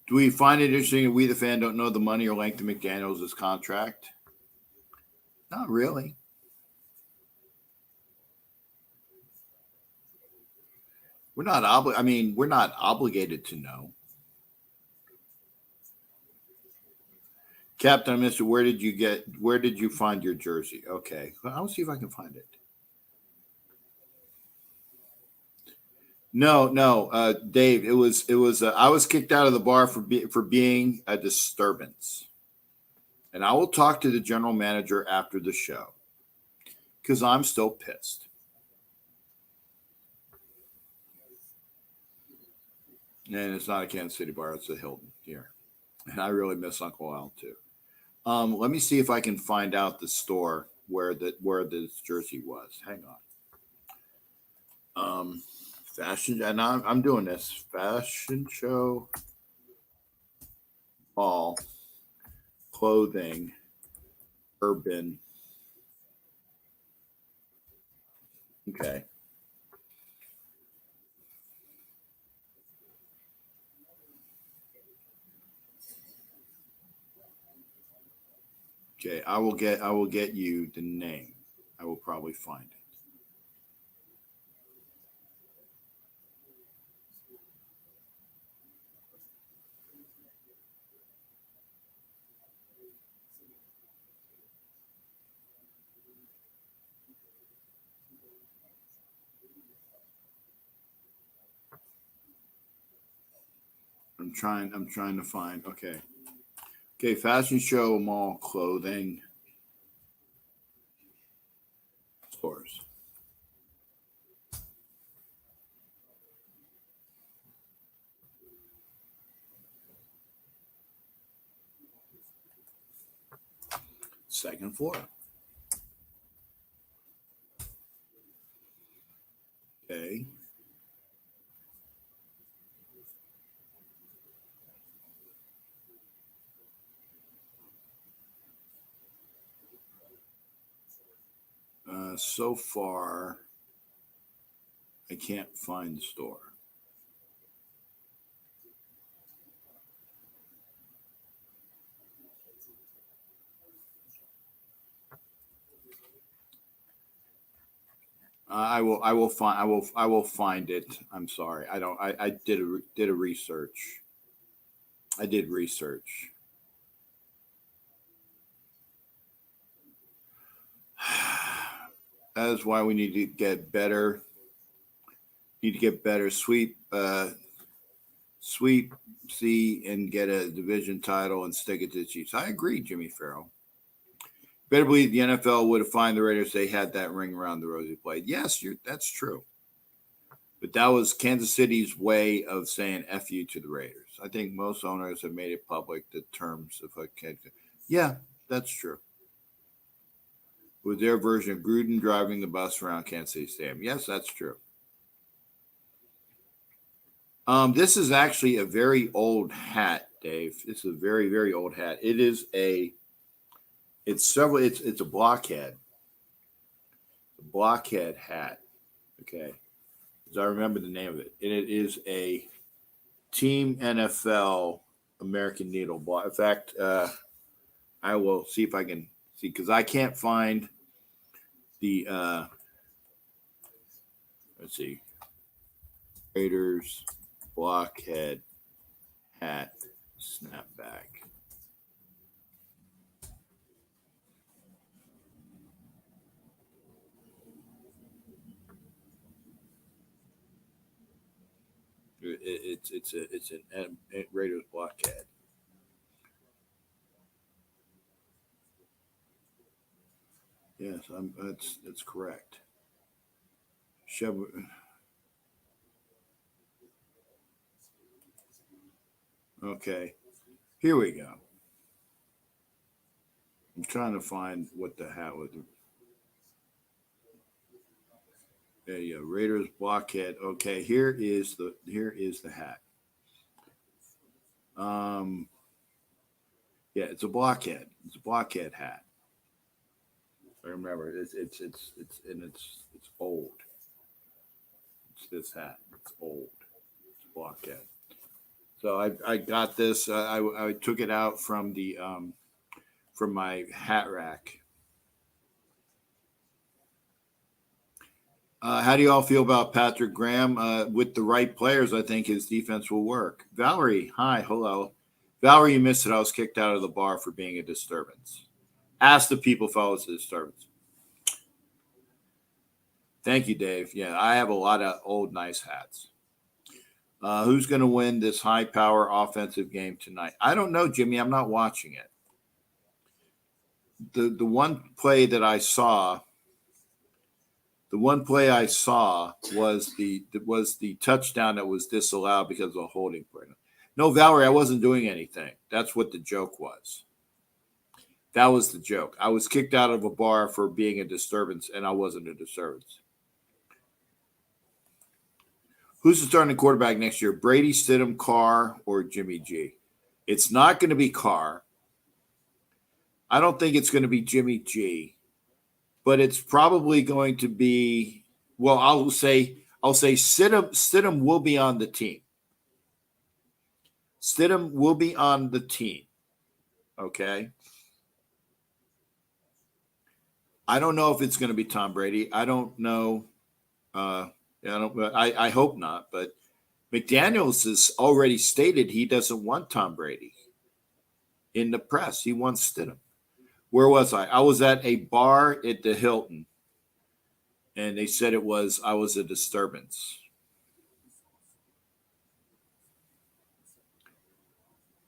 Do we find it interesting that we, the fan, don't know the money or length of McDaniels' contract? Not really. We're not obligated to know. Captain, Mr. Where did you find your jersey? Okay. Well, I'll see if I can find it. No, Dave. It was. I was kicked out of the bar for being a disturbance, and I will talk to the general manager after the show because I'm still pissed. And it's not a Kansas City bar; it's a Hilton here, and I really miss Uncle Al too. Let me see if I can find out the store where this jersey was. Hang on. Fashion, and I'm doing this fashion show, ball, clothing, urban. Okay. Okay, I will get you the name. I will probably find it. I'm trying to find. Okay. Okay, fashion show, mall, clothing, stores. Second floor. Okay. So far, I can't find the store. I will find it. I'm sorry. I don't. I did a research. I did research. That is why we need to get better. Need to get better. Sweep C and get a division title and stick it to the Chiefs. I agree, Jimmy Farrell. Better believe the NFL would have fined the Raiders. They had that ring around the rosy blade. Yes, that's true. But that was Kansas City's way of saying F you to the Raiders. I think most owners have made it public the terms of a kid. Yeah, that's true. With their version of Gruden driving the bus around Kansas City Stadium. Yes, that's true. This is actually a very old hat, Dave. It's a very, very old hat. It's a blockhead. A blockhead hat. Okay. As I remember the name of it. And it is a Team NFL American Needle block. In fact, I will see if I can see because I can't find the let's see. Raiders blockhead hat snapback. It's an Raiders blockhead. Yes, that's correct. Okay, here we go. I'm trying to find what the hat was. There you go, Raiders blockhead. Okay, here is the hat. Yeah, it's a blockhead. It's a blockhead hat. I remember it's old. It's this hat. It's old. It's a blockhead. So I got this. I took it out from the from my hat rack. How do you all feel about Patrick Graham? With the right players, I think his defense will work. Valerie, hi, hello. Valerie, you missed it. I was kicked out of the bar for being a disturbance. Ask the people if I was a disturbance. Thank you, Dave. Yeah, I have a lot of old, nice hats. Who's going to win this high power offensive game tonight? I don't know, Jimmy. I'm not watching it. The one play that I saw, was the touchdown that was disallowed because of a holding play. No, Valerie, I wasn't doing anything. That's what the joke was. That was the joke. I was kicked out of a bar for being a disturbance, and I wasn't a disturbance. Who's the starting quarterback next year? Brady, Stidham, Carr, or Jimmy G? It's not going to be Carr. I don't think it's going to be Jimmy G, but it's probably going to be. Well, I'll say Stidham will be on the team. Stidham will be on the team. Okay. I don't know if it's going to be Tom Brady. I don't know. I hope not. But McDaniels has already stated he doesn't want Tom Brady in the press. He wants Stidham. Where was I? I was at a bar at the Hilton, and they said I was a disturbance.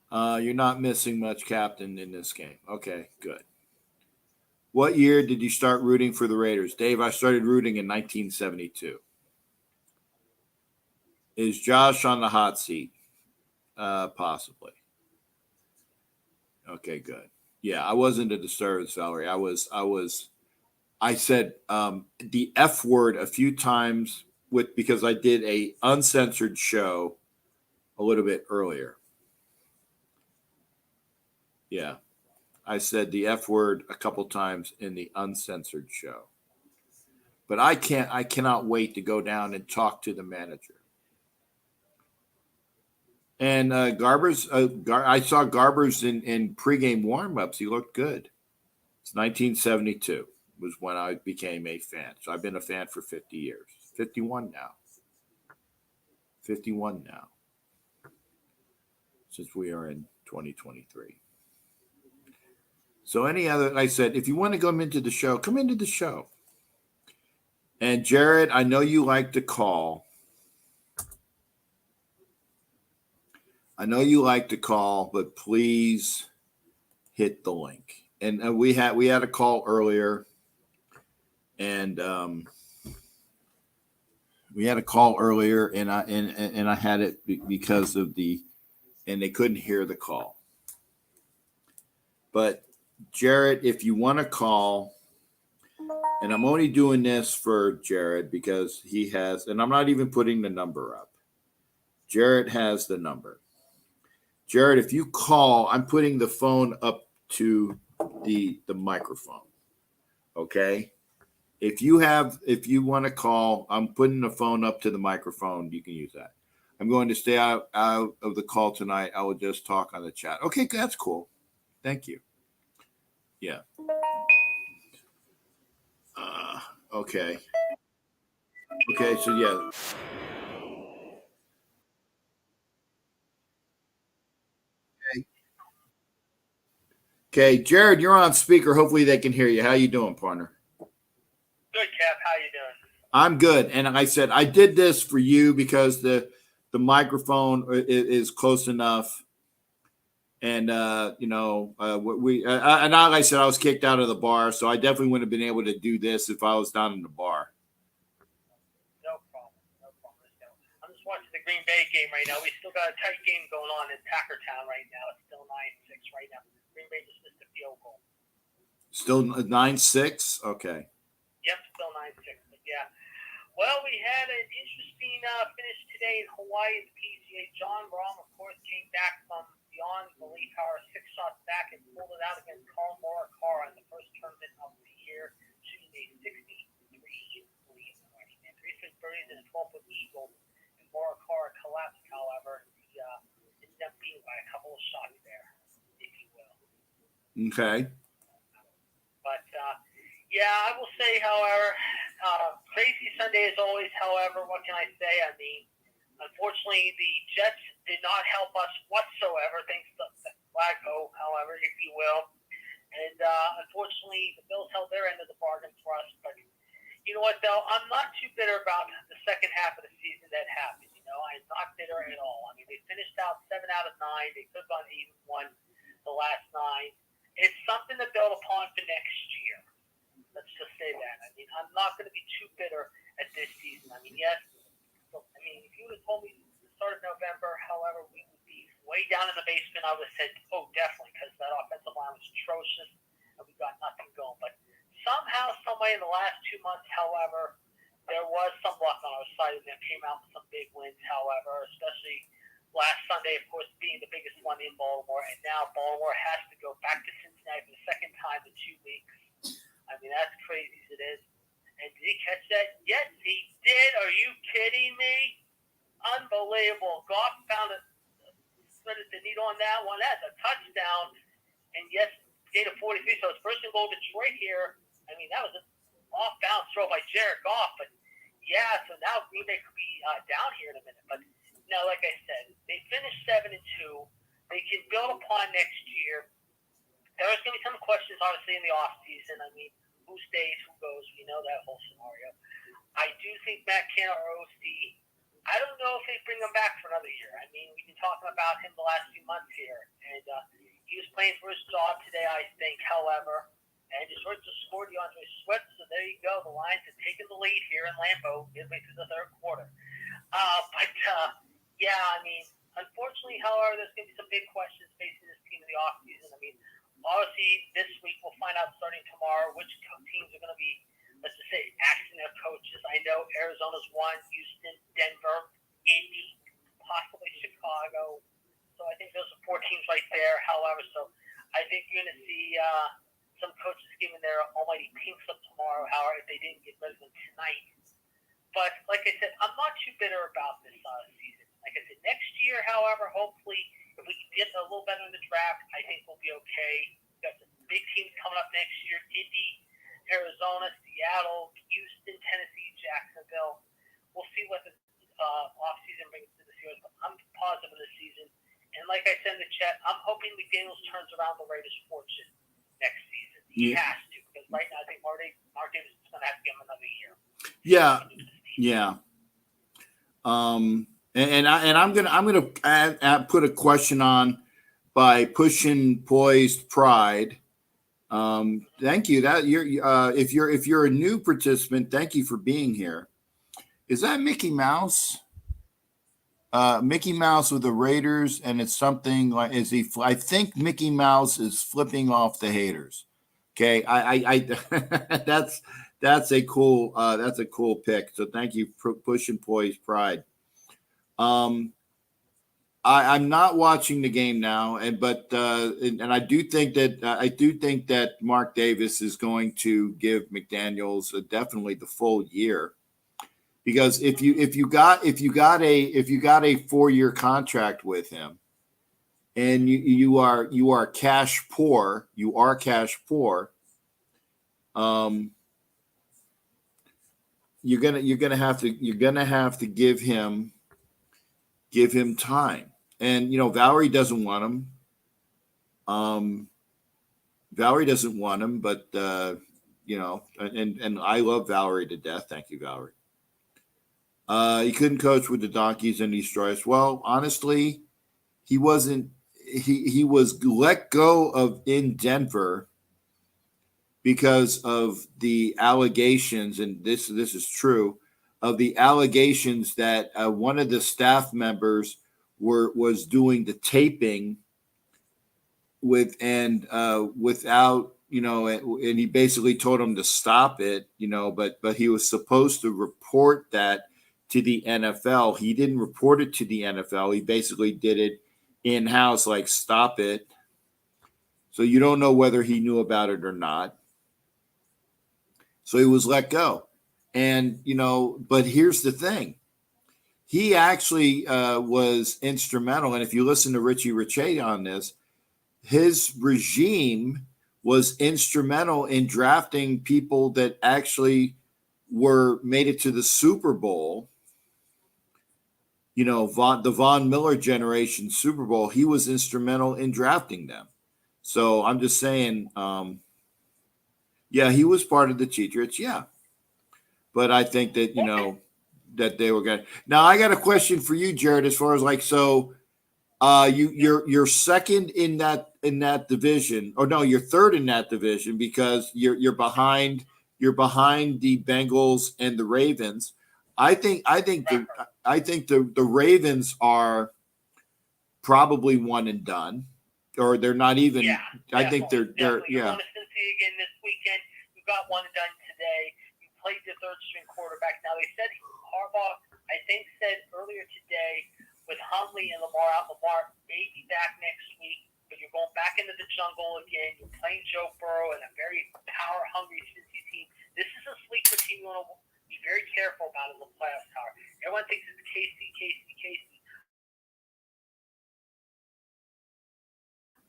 You're not missing much, Captain, in this game. Okay, good. What year did you start rooting for the Raiders? Dave, I started rooting in 1972. Is Josh on the hot seat? Possibly. Okay, good. Yeah, I wasn't a disturbance, Valerie. I said the F word a few times because I did a uncensored show a little bit earlier. Yeah. I said the F word a couple times in the uncensored show. But I cannot wait to go down and talk to the manager. And I saw Garber's in pregame warmups. He looked good. It's 1972 was when I became a fan. So I've been a fan for 50 years. 51 now. 51 now. Since we are in 2023. So I said, if you want to come into the show, come into the show. And Jared, I know you like to call. But please hit the link. And we had a call earlier, and I had it because of and they couldn't hear the call. But Jared, if you want to call, and I'm only doing this for Jared because he has, and I'm not even putting the number up. Jared has the number. Jared, if you call, I'm putting the phone up to the microphone. Okay? If you want to call, I'm putting the phone up to the microphone. You can use that. I'm going to stay out of the call tonight. I will just talk on the chat. Okay, that's cool. Thank you. Yeah. Okay. Okay, so yeah. Okay, Jared, you're on speaker. Hopefully they can hear you. How you doing, partner? Good, Cap. How you doing? I'm good. And I said I did this for you because the microphone is close enough. And and like I said, I was kicked out of the bar, so I definitely wouldn't have been able to do this if I was down in the bar. No problem. I'm just watching the Green Bay game right now. We still got a tight game going on in Packertown right now. It's still 9-6 right now. Green Bay just missed a field goal. Still 9-6? Okay. Yep, still 9-6. But yeah. Well, we had an interesting finish today in Hawaii in the PGA. John Rahm, of course, came back from beyond belief, however, 6 shots back and pulled it out against Carl Morikawa in the first tournament of the year, shooting a 63 lead. And 3 straight birdies and a 12-foot eagle. And Morikawa collapsed, however. He ended up being by a couple of shots there, if you will. Okay. But, yeah, I will say, however, crazy Sunday as always, however, what can I say? I mean, unfortunately, the Jets did not help us whatsoever, thanks to Flacco, however, if you will. And unfortunately, the Bills held their end of the bargain for us. But you know what, though? I'm not too bitter about the second half of the season that happened. You know, I'm not bitter at all. I mean, they finished out 7 out of 9. They could have gone even won the last 9. It's something to build upon for next year. Let's just say that. I mean, I'm not going to be too bitter at this season. I mean, yes. If you would have told me the start of November, however, we would be way down in the basement, I would have said, oh, definitely, because that offensive line was atrocious and we got nothing going. But somehow, someway in the last 2 months, however, there was some luck on our side of them. Came out with some big wins, however, especially last Sunday, of course, being the biggest one in Baltimore. And now Baltimore has to go back to Cincinnati for the second time in 2 weeks. I mean, that's crazy as it is. And did he catch that? Yes, he did. Are you kidding me? Unbelievable. Goff found threaded the needle on that one. That's a touchdown. And yes, gain of 43. So it's first and goal Detroit here. I mean, that was an off-bounds throw by Jared Goff. But yeah, so now Green Bay could be down here in a minute. But no, like I said, they finished 7-2. They can build upon next year. There's going to be some questions, obviously, in the offseason. I mean, who stays, who goes? We know that whole scenario. I do think Matt Canada, our OC, I don't know if they bring him back for another year. I mean, we've been talking about him the last few months here. And he was playing for his job today, I think, however. And Detroit just scored DeAndre Swift, so there you go. The Lions have taken the lead here in Lambeau midway through the third quarter. Yeah, I mean, unfortunately, however, there's going to be some big questions facing this team in the offseason. I mean, obviously this week we'll find out starting tomorrow which teams are going to be, let's just say, axing their coaches. I know Arizona's one, Houston, Denver, Indy, possibly Chicago. So I think those are 4 teams right there. However, so I think you're going to see some coaches giving their almighty pinks up tomorrow, however, if they didn't get rid of them tonight. But like I said, I'm not too bitter about this season. Like I said, next year, however, hopefully, if we can get a little better in the draft, I think we'll be okay. We've got some big teams coming up next year: Indy, Arizona, Seattle, Houston, Tennessee, Jacksonville. We'll see what the offseason brings to this year. But I'm positive of this season. And like I said in the chat, I'm hoping McDaniels turns around the Raiders' fortune next season. He has to, because right now I think Mark Davis is going to have to give him another year. Yeah. And I'm gonna put a question on by Pushing Poised Pride. Thank you. That if you're a new participant, thank you for being here. Is that Mickey Mouse? Mickey Mouse with the Raiders, and it's something like I think Mickey Mouse is flipping off the haters. Okay, I that's a cool pick. So thank you for Pushing Poised Pride. I'm not watching the game now, but I do think that Mark Davis is going to give McDaniels definitely the full year, because if you got a 4-year contract with him, and you are cash poor, you're gonna have to give him time. And Valerie doesn't want him. But and I love Valerie to death. Thank you, Valerie. He couldn't coach with the Donkeys and Destroyers. Well, honestly, he wasn't. He was let go of in Denver because of the allegations, and this is true, of the allegations that one of the staff members was doing the taping without, and he basically told him to stop it, but he was supposed to report that to the NFL. He didn't report it to the NFL. He basically did it in-house, like, stop it. So you don't know whether he knew about it or not. So he was let go. And, but here's the thing. He actually was instrumental. And if you listen to Richie Riche on this, his regime was instrumental in drafting people that actually made it to the Super Bowl. The Von Miller generation Super Bowl, he was instrumental in drafting them. So I'm just saying, he was part of the Cheatriots, yeah. But I think that, that they were good. Now, I got a question for you, Jared, as far as you're second in that division, or no, you're third in that division, because you're behind the Bengals and the Ravens. I think the Ravens are probably one and done, or they're not even. Yeah, I think they're You're going to Cincy again this weekend. You got one and done today. You played the third string quarterback. Now they said Harbaugh, I think, said earlier today, with Huntley and Lamar may be back next week, but you're going back into the jungle again. You're playing Joe Burrow and a very power-hungry Cincy team. This is a sleeper team you want to be very careful about in the playoffs, Tower. Everyone thinks it's Casey.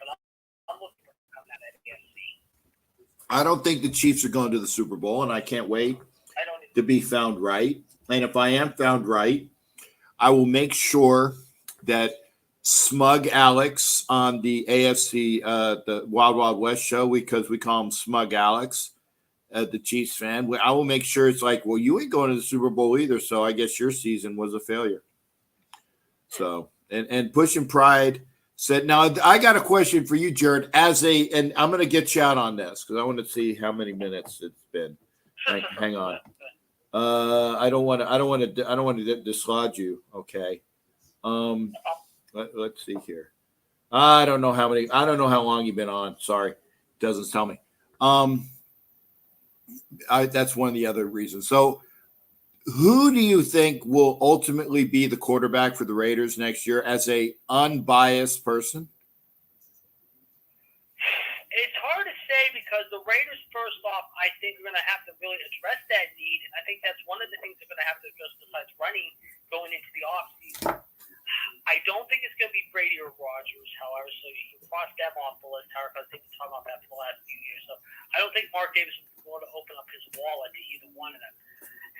But I'm looking for coming out of AFC. I don't think the Chiefs are going to the Super Bowl, and I can't wait to be found right. And if I am found right, I will make sure that Smug Alex on the AFC, the Wild Wild West show, because we call him Smug Alex, the Chiefs fan, I will make sure it's like, well, you ain't going to the Super Bowl either, so I guess your season was a failure. So, and Pushing Pride said, now I got a question for you, Jared, and I'm going to get you out on this because I want to see how many minutes it's been. Hang on. I don't want to dislodge you. Okay. Let's see here. I don't know how many. I don't know how long you've been on. Sorry, doesn't tell me. That's one of the other reasons. So, who do you think will ultimately be the quarterback for the Raiders next year as a unbiased person? It's hard to say because the Raiders, first off, I think are going to have to really address that need, and I think that's one of the things they're going to have to address besides running going into the offseason. I don't think it's going to be Brady or Rodgers, however, so you can cross them off the list, however, because they've been talking about that for the last few years. So I don't think Mark Davis is going to open up his wallet to either one of them.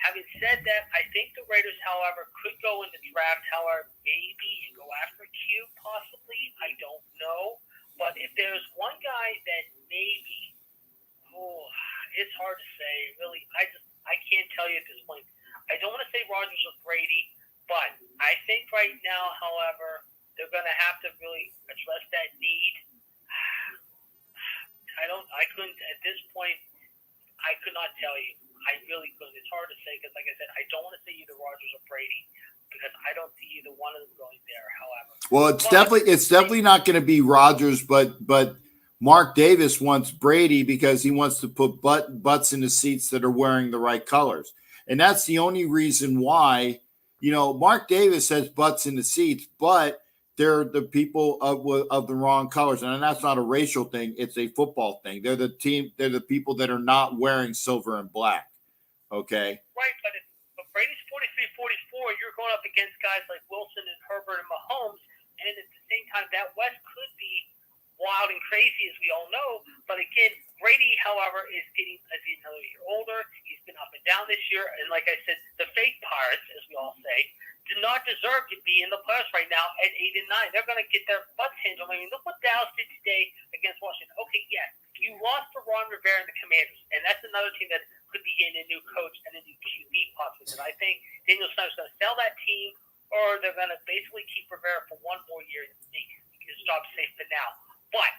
Having said that, I think the Raiders, however, could go in the draft, however, maybe and go after Q, possibly. I don't know. But if there's one guy that maybe, it's hard to say. Really, I can't tell you at this point. I don't want to say Rodgers or Brady, but I think right now, however, they're going to have to really address that need. I couldn't, at this point, I could not tell you. I really couldn't. It's hard to say because, like I said, I don't want to say either Rodgers or Brady because I don't see either one of them going there, however. Well, it's definitely not going to be Rodgers, but Mark Davis wants Brady because he wants to put butts in the seats that are wearing the right colors. And that's the only reason why, Mark Davis has butts in the seats, but they're the people of the wrong colors. And that's not a racial thing. It's a football thing. They're the people that are not wearing silver and black. Okay. Right. But if Brady's 43-44, you're going up against guys like Wilson and Herbert and Mahomes. And at the same time, that West could be wild and crazy, as we all know. But again, Brady, however, is getting another year older. He's been up and down this year. And like I said, the fake Pirates, as we all say, do not deserve to be in the playoffs right now at 8 and 9. They're going to get their butts handled. I mean, look what Dallas did today against Washington. Okay, yes, you lost to Ron Rivera and the Commanders. And that's another team that could be getting a new coach and a new QB possibly. And I think Daniel Snyder's going to sell that team, or they're going to basically keep Rivera for one more year and make his job safe for now. But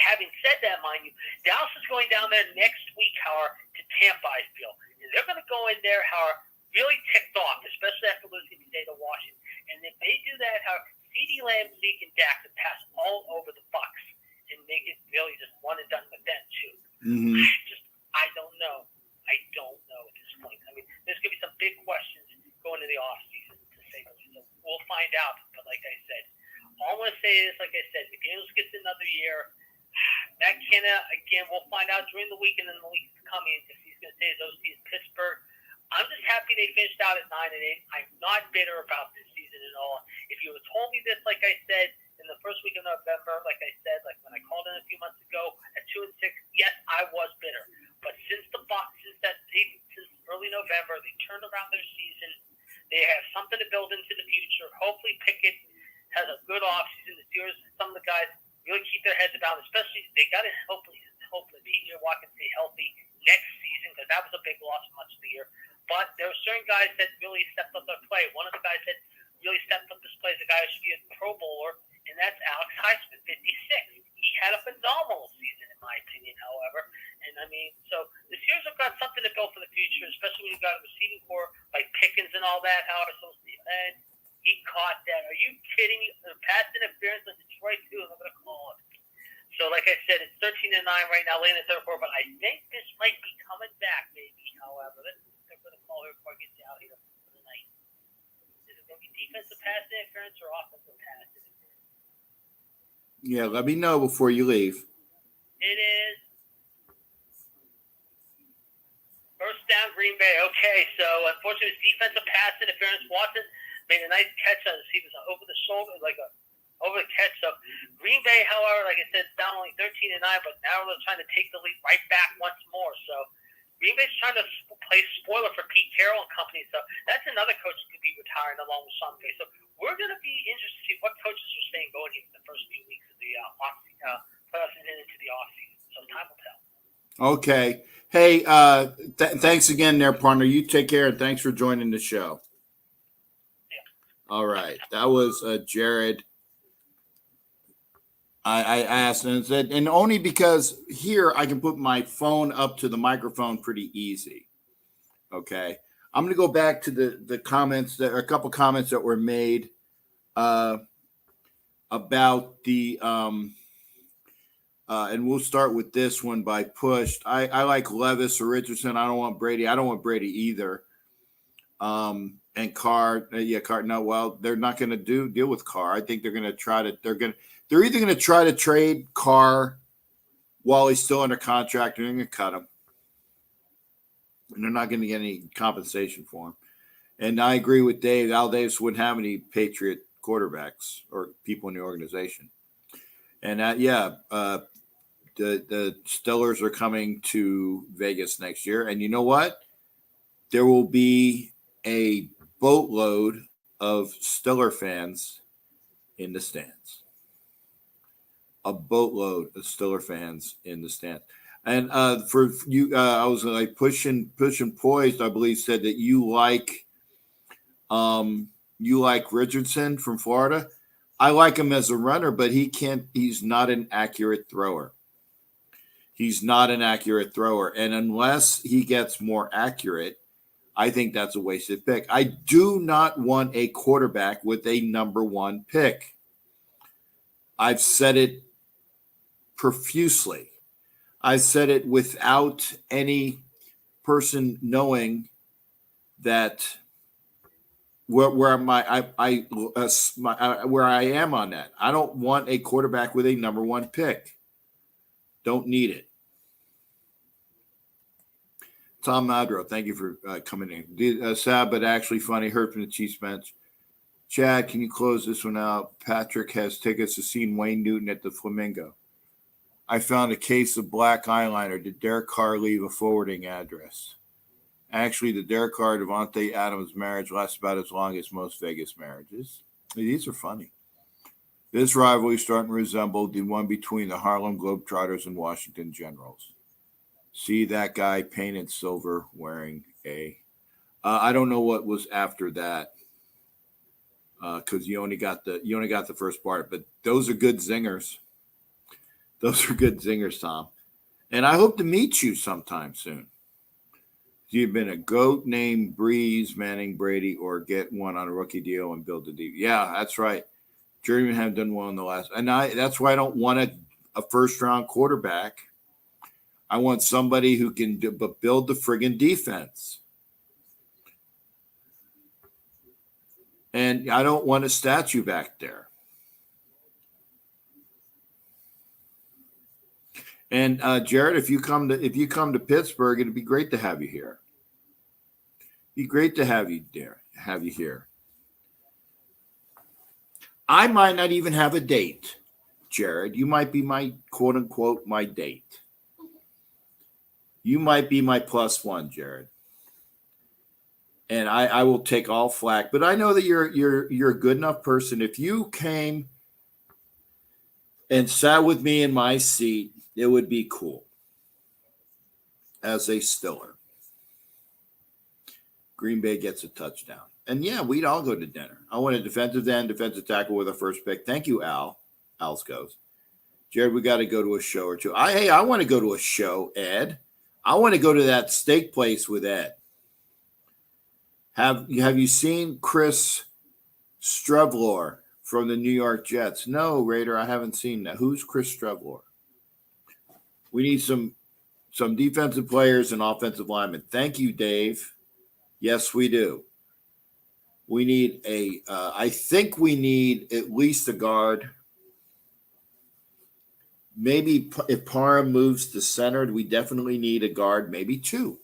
having said that, mind you, Dallas is going down there next week, however, to Tampa, I feel. And they're going to go in there, however, really ticked off, especially after losing today to Washington. And if they do that, however, CeeDee Lamb, Zeke, and Dak could pass all over the Bucs and make it really just one and done with them, too. Mm-hmm. I don't know. I don't know at this point. I mean, there's going to be some big questions going into the offseason, to say the least. So we'll find out. But like I said, all I'm going to say is, like I said, if Daniels gets another year, Matt Canada, again, we'll find out during the week and then the week coming if he's going to stay as OC in Pittsburgh. I'm just happy they finished out at 9 and 8. I'm not bitter about this season at all. If you had told me this, like I said, in the first week of November, like I said, like when I called in a few months ago at 2 and 6, yes, I was bitter. But since early November, they turned around their season. They have something to build into the future. Hopefully, Pickett has a good offseason. The Steelers, some of the guys really keep their heads about, especially they got to hopefully P.J. Watkins stay healthy next season because that was a big loss much of the year. But there were certain guys that really stepped up their play. One of the guys that really stepped up this play is a guy who should be a Pro Bowler, and that's Alex Highsmith, 56. He had a phenomenal season, in my opinion, however. And, I mean, so the Steelers have got something to build for the future, especially when you've got a receiving core like Pickens and all that, however. So, and he caught that. Are you kidding me? The pass interference with Detroit, too, I'm going to call it. So, like I said, it's 13 and 9 right now, late in the third quarter, but I think this might be coming back, maybe, however. They're going to call her before I get you out here for the night. Is it going to be defensive pass interference or offensive pass interference? Yeah, let me know before you leave. It is. First down, Green Bay. Okay, so unfortunately, it's defensive pass interference. Watson made a nice catch on this. He was over the shoulder, over the catch. So Green Bay, however, like I said, down only 13 and 9, but now they're trying to take the lead right back once more. So Green Bay's trying to play spoiler for Pete Carroll and company. So that's another coach who could be retiring along with Sean McVay. So we're going to be interested to see what coaches are staying going here for the first few weeks of the playoffs and then into the offseason. So time will tell. Okay. Hey, thanks again there, partner. You take care, and thanks for joining the show. Yeah. All right. That was Jared. I asked and said, and only because here I can put my phone up to the microphone pretty easy. Okay. I'm going to go back to the comments. There are a couple comments that were made. about the and we'll start with this one by push. I like Levis or Richardson. I don't want Brady. I don't want Brady either. And Carr, Carr. No, well, they're not going to deal with Carr. I think they're going to try to. They're either going to try to trade Carr while he's still under contract, or they're going to cut him, and they're not going to get any compensation for him. And I agree with Dave. Al Davis wouldn't have any Patriot quarterbacks or people in the organization. And the Steelers are coming to Vegas next year. And you know what? There will be a boatload of Steeler fans in the stands. A boatload of Steeler fans in the stands. And for you, I was like pushing poised. I believe said that you like Richardson from Florida. I like him as a runner, but he's not an accurate thrower. He's not an accurate thrower. And unless he gets more accurate, I think that's a wasted pick. I do not want a quarterback with a number one pick. I've said it profusely. I said it without any person knowing that where I am on that. I don't want a quarterback with a number one pick. Don't need it. Tom Madro, thank you for coming in. Sad but actually funny. Heard from the Chiefs bench. Chad, can you close this one out? Patrick has tickets to see Wayne Newton at the Flamingo. I found a case of black eyeliner. Did Derek Carr leave a forwarding address? Actually, the Derek Carr Devontae Adams marriage lasts about as long as most Vegas marriages. These are funny. This rivalry is starting to resemble the one between the Harlem Globetrotters and Washington Generals. See that guy painted silver wearing a. I don't know what was after that because you only got the first part. But those are good zingers. Those are good zingers, Tom. And I hope to meet you sometime soon. You've been a GOAT named Breeze, Manning, Brady, or get one on a rookie deal and build a deal. Yeah, that's right. Journeyman have done well in the last. And that's why I don't want a first-round quarterback. I want somebody who can build the friggin' defense. And I don't want a statue back there. And Jared, if you come to Pittsburgh, it'd be great to have you here. Be great to have you there. Have you here. I might not even have a date, Jared. You might be my quote unquote my date. You might be my plus one, Jared. And I will take all flack. But I know that you're a good enough person. If you came and sat with me in my seat, it would be cool as a Stiller. Green Bay gets a touchdown. And yeah, we'd all go to dinner. I want a defensive end, defensive tackle with a first pick. Thank you, Al. Al's goes. Jared, we got to go to a show or two. I want to go to a show, Ed. I want to go to that steak place with Ed. Have you seen Chris Strevlor from the New York Jets? No, Raider, I haven't seen that. Who's Chris Strevlor? We need some defensive players and offensive linemen. Thank you, Dave. Yes, we do. We need I think we need at least a guard. Maybe if Parham moves to center, we definitely need a guard, maybe two.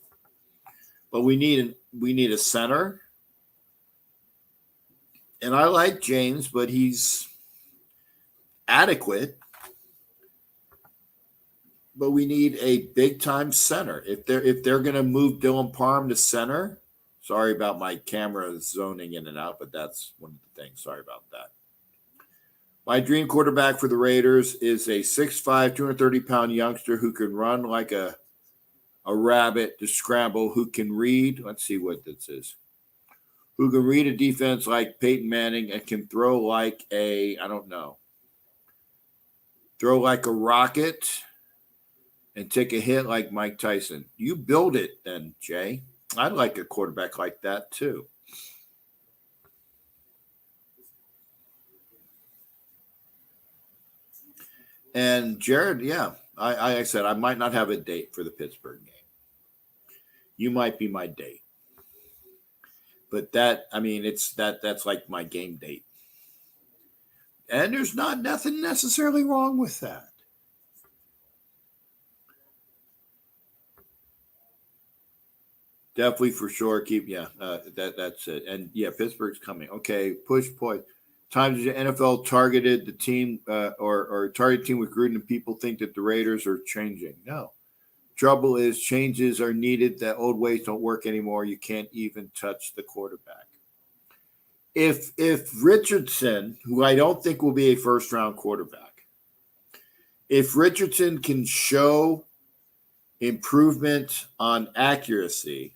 But we need a center. And I like James, but he's adequate. But we need a big-time center. If they're going to move Dylan Parham to center, sorry about my camera zoning in and out, but that's one of the things. Sorry about that. My dream quarterback for the Raiders is a 6'5", 230-pound youngster who can run like a rabbit to scramble, who can read. Let's see what this is. Who can read a defense like Peyton Manning and can throw like throw like a rocket and take a hit like Mike Tyson. You build it then, Jay. I'd like a quarterback like that too. And Jared, yeah, like I said, I might not have a date for the Pittsburgh game. You might be my date. But that's like my game date. And there's nothing necessarily wrong with that. Definitely for sure. That's it. And yeah, Pittsburgh's coming. Okay, push point. Times the NFL targeted the team or targeted team with Gruden, and people think that the Raiders are changing. No. Trouble is changes are needed. That old ways don't work anymore. You can't even touch the quarterback. If Richardson, who I don't think will be a first round quarterback, if Richardson can show improvement on accuracy,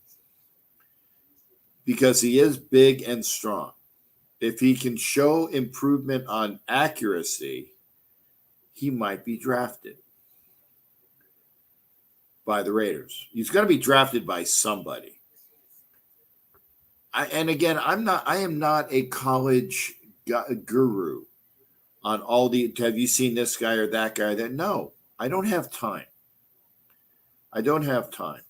because he is big and strong, if he can show improvement on accuracy, he might be drafted by the Raiders. He's going to be drafted by somebody. I am not a college guru on all the. Have you seen this guy or that guy? That no, I don't have time. I don't have time.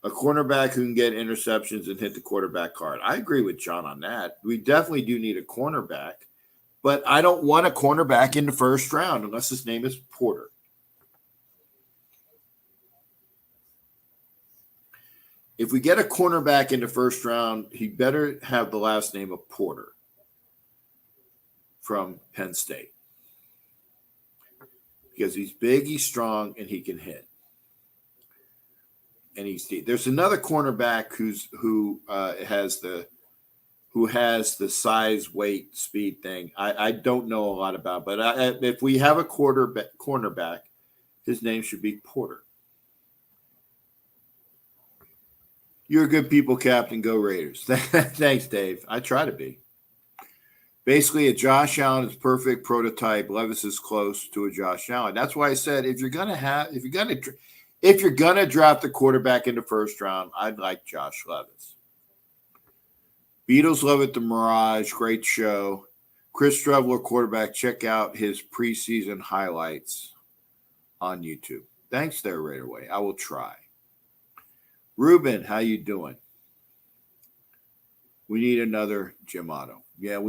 A cornerback who can get interceptions and hit the quarterback hard. I agree with John on that. We definitely do need a cornerback, but I don't want a cornerback in the first round unless his name is Porter. If we get a cornerback in the first round, he better have the last name of Porter from Penn State. Because he's big, he's strong, and he can hit. And there's another cornerback who has the size, weight, speed thing. I don't know a lot about, but if we have a cornerback, his name should be Porter. You're a good people, Captain. Go Raiders. Thanks, Dave. I try to be. Basically, a Josh Allen is perfect prototype. Levis is close to a Josh Allen. That's why I said if you're gonna draft a quarterback in the first round, I'd like Josh Levis. Beatles love it. The Mirage, great show. Chris Streveler, quarterback. Check out his preseason highlights on YouTube. Thanks there, right away. I will try. Ruben, how you doing? We need another Jim Otto. Yeah,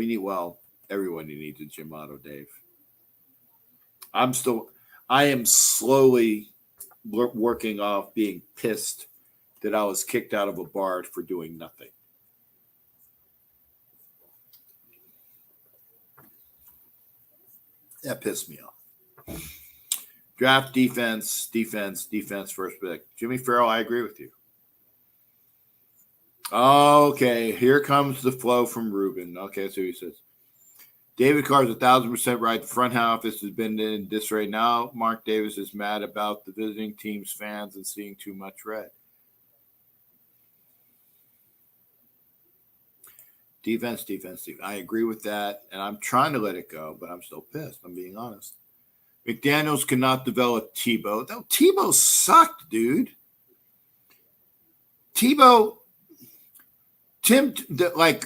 everyone needs a Jim Otto, Dave. I am slowly working off being pissed that I was kicked out of a bar for doing nothing. That pissed me off. Draft defense, first pick. Jimmy Farrell, I agree with you. Okay, here comes the flow from Ruben. Okay, so he says, David Carr is 1,000% right. The front office has been in disarray. Now Mark Davis is mad about the visiting team's fans and seeing too much red. Defense. I agree with that, and I'm trying to let it go, but I'm still pissed. I'm being honest. McDaniels cannot develop Tebow. No, Tebow sucked, dude.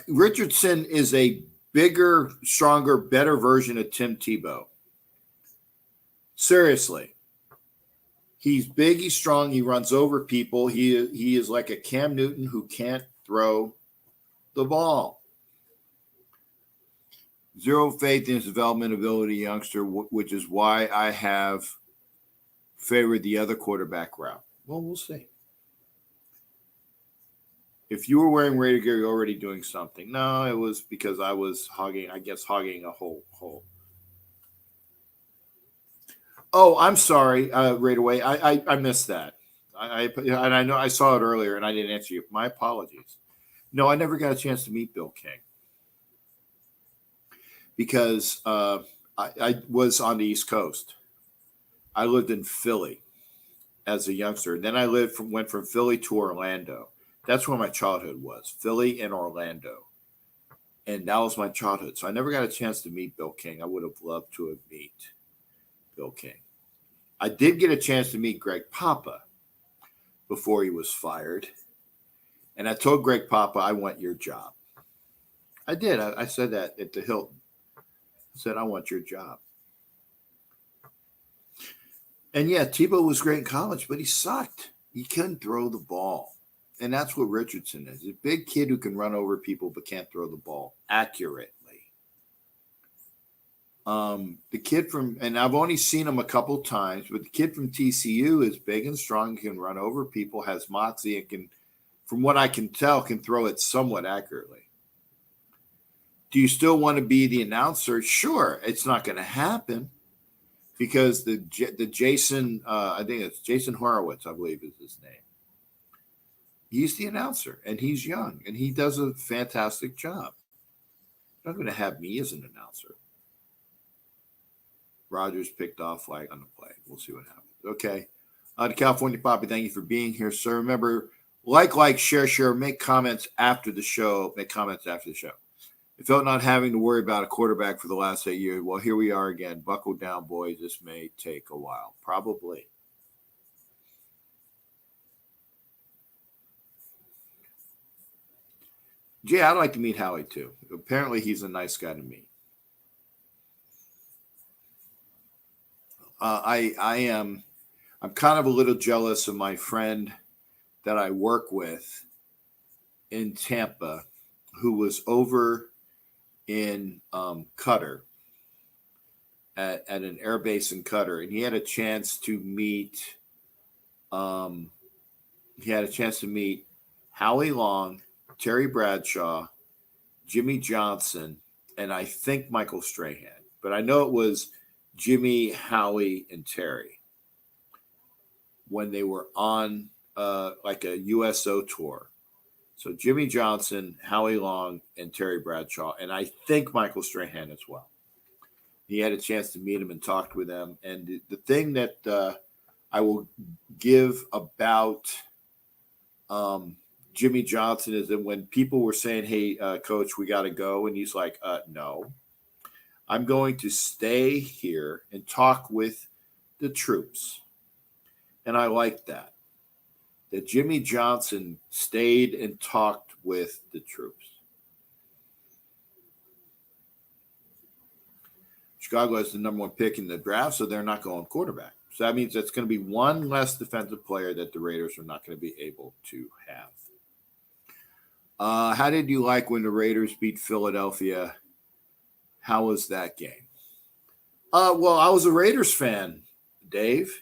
Richardson is a bigger, stronger, better version of Tim Tebow. Seriously. He's big, he's strong, he runs over people. He is like a Cam Newton who can't throw the ball. Zero faith in his development ability, youngster, which is why I have favored the other quarterback route. Well, we'll see. If you were wearing Raider gear, you're already doing something. No, it was because I was hogging a whole hole. Oh, I'm sorry, right away. I missed that. And I know I saw it earlier and I didn't answer you. My apologies. No, I never got a chance to meet Bill King because I was on the East Coast. I lived in Philly as a youngster. And then I went from Philly to Orlando. That's where my childhood was, Philly and Orlando. And that was my childhood. So I never got a chance to meet Bill King. I would have loved to have met Bill King. I did get a chance to meet Greg Papa before he was fired. And I told Greg Papa, I want your job. I did. I said that at the Hilton. I said, I want your job. And yeah, Tebow was great in college, but he sucked. He couldn't throw the ball. And that's what Richardson is. A big kid who can run over people but can't throw the ball accurately. The kid from, and I've only seen him a couple times, but the kid from TCU is big and strong, can run over people, has moxie, and can, from what I can tell, can throw it somewhat accurately. Do you still want to be the announcer? Sure. It's not going to happen because the Jason, I think it's Jason Horowitz, I believe is his name. He's the announcer, and he's young, and he does a fantastic job. Not going to have me as an announcer. Rogers picked off flag on the play. We'll see what happens. Okay. To California Poppy, thank you for being here, sir. Remember, like, share, make comments after the show. Make comments after the show. It felt not having to worry about a quarterback for the last 8 years. Well, here we are again. Buckle down, boys. This may take a while. Probably. Jay, I'd like to meet Howie too. Apparently, he's a nice guy to meet. I'm kind of a little jealous of my friend that I work with in Tampa, who was over in Qatar at an air base in Qatar, and he had a chance to meet. Howie Long, Terry Bradshaw, Jimmy Johnson, and I think Michael Strahan. But I know it was Jimmy, Howie, and Terry when they were on like a USO tour. So Jimmy Johnson, Howie Long, and Terry Bradshaw, and I think Michael Strahan as well. He had a chance to meet him and talked with them. And the thing that I will give about Jimmy Johnson is that when people were saying, hey, coach, we got to go. And he's like, no, I'm going to stay here and talk with the troops. And I like that Jimmy Johnson stayed and talked with the troops. Chicago has the number one pick in the draft, so they're not going quarterback. So that means that's going to be one less defensive player that the Raiders are not going to be able to have. How did you like when the Raiders beat Philadelphia? How was that game? Well, I was a Raiders fan, Dave.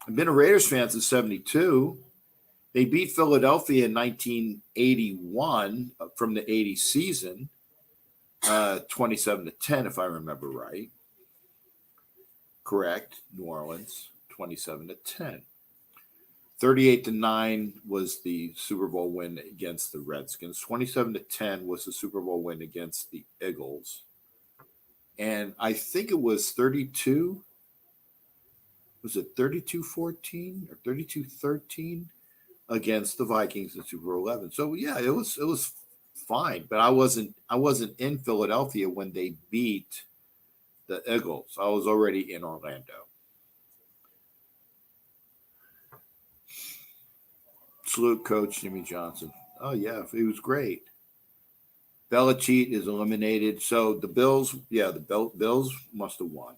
I've been a Raiders fan since 72. They beat Philadelphia in 1981 from the 80 season, 27-10, if I remember right. Correct, New Orleans, 27-10. 38-9 was the Super Bowl win against the Redskins. 27-10 was the Super Bowl win against the Eagles. And I think it was 32. Was it 32-14 or 32-13 against the Vikings in Super Bowl 11? So yeah, it was fine, but I wasn't in Philadelphia when they beat the Eagles. I was already in Orlando. Salute Coach Jimmy Johnson. Oh yeah, he was great. Belichick is eliminated. So the Bills, Bills must have won.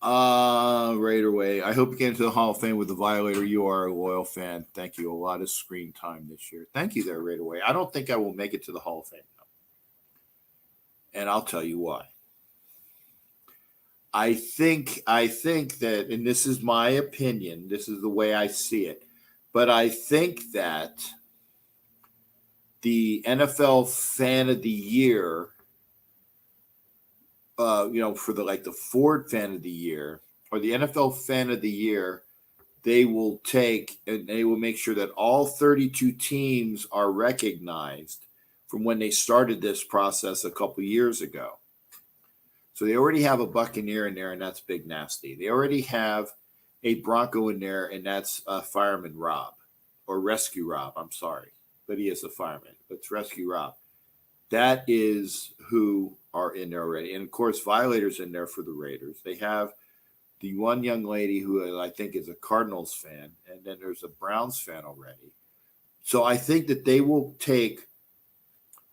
Raider Way. I hope you get into the Hall of Fame with the Violator. You are a loyal fan. Thank you. A lot of screen time this year. Thank you there, Raider Way. I don't think I will make it to the Hall of Fame, though. And I'll tell you why. I think that, and this is my opinion, this is the way I see it, but I think that the NFL Fan of the Year, for the Ford Fan of the Year or the NFL Fan of the Year, they will take and they will make sure that all 32 teams are recognized from when they started this process a couple years ago. So they already have a Buccaneer in there, and that's Big Nasty. They already have a Bronco in there, and that's Fireman Rob, or Rescue Rob. I'm sorry, but he is a fireman. But it's Rescue Rob. That is who are in there already. And, of course, Violators in there for the Raiders. They have the one young lady who I think is a Cardinals fan, and then there's a Browns fan already. So I think that they will take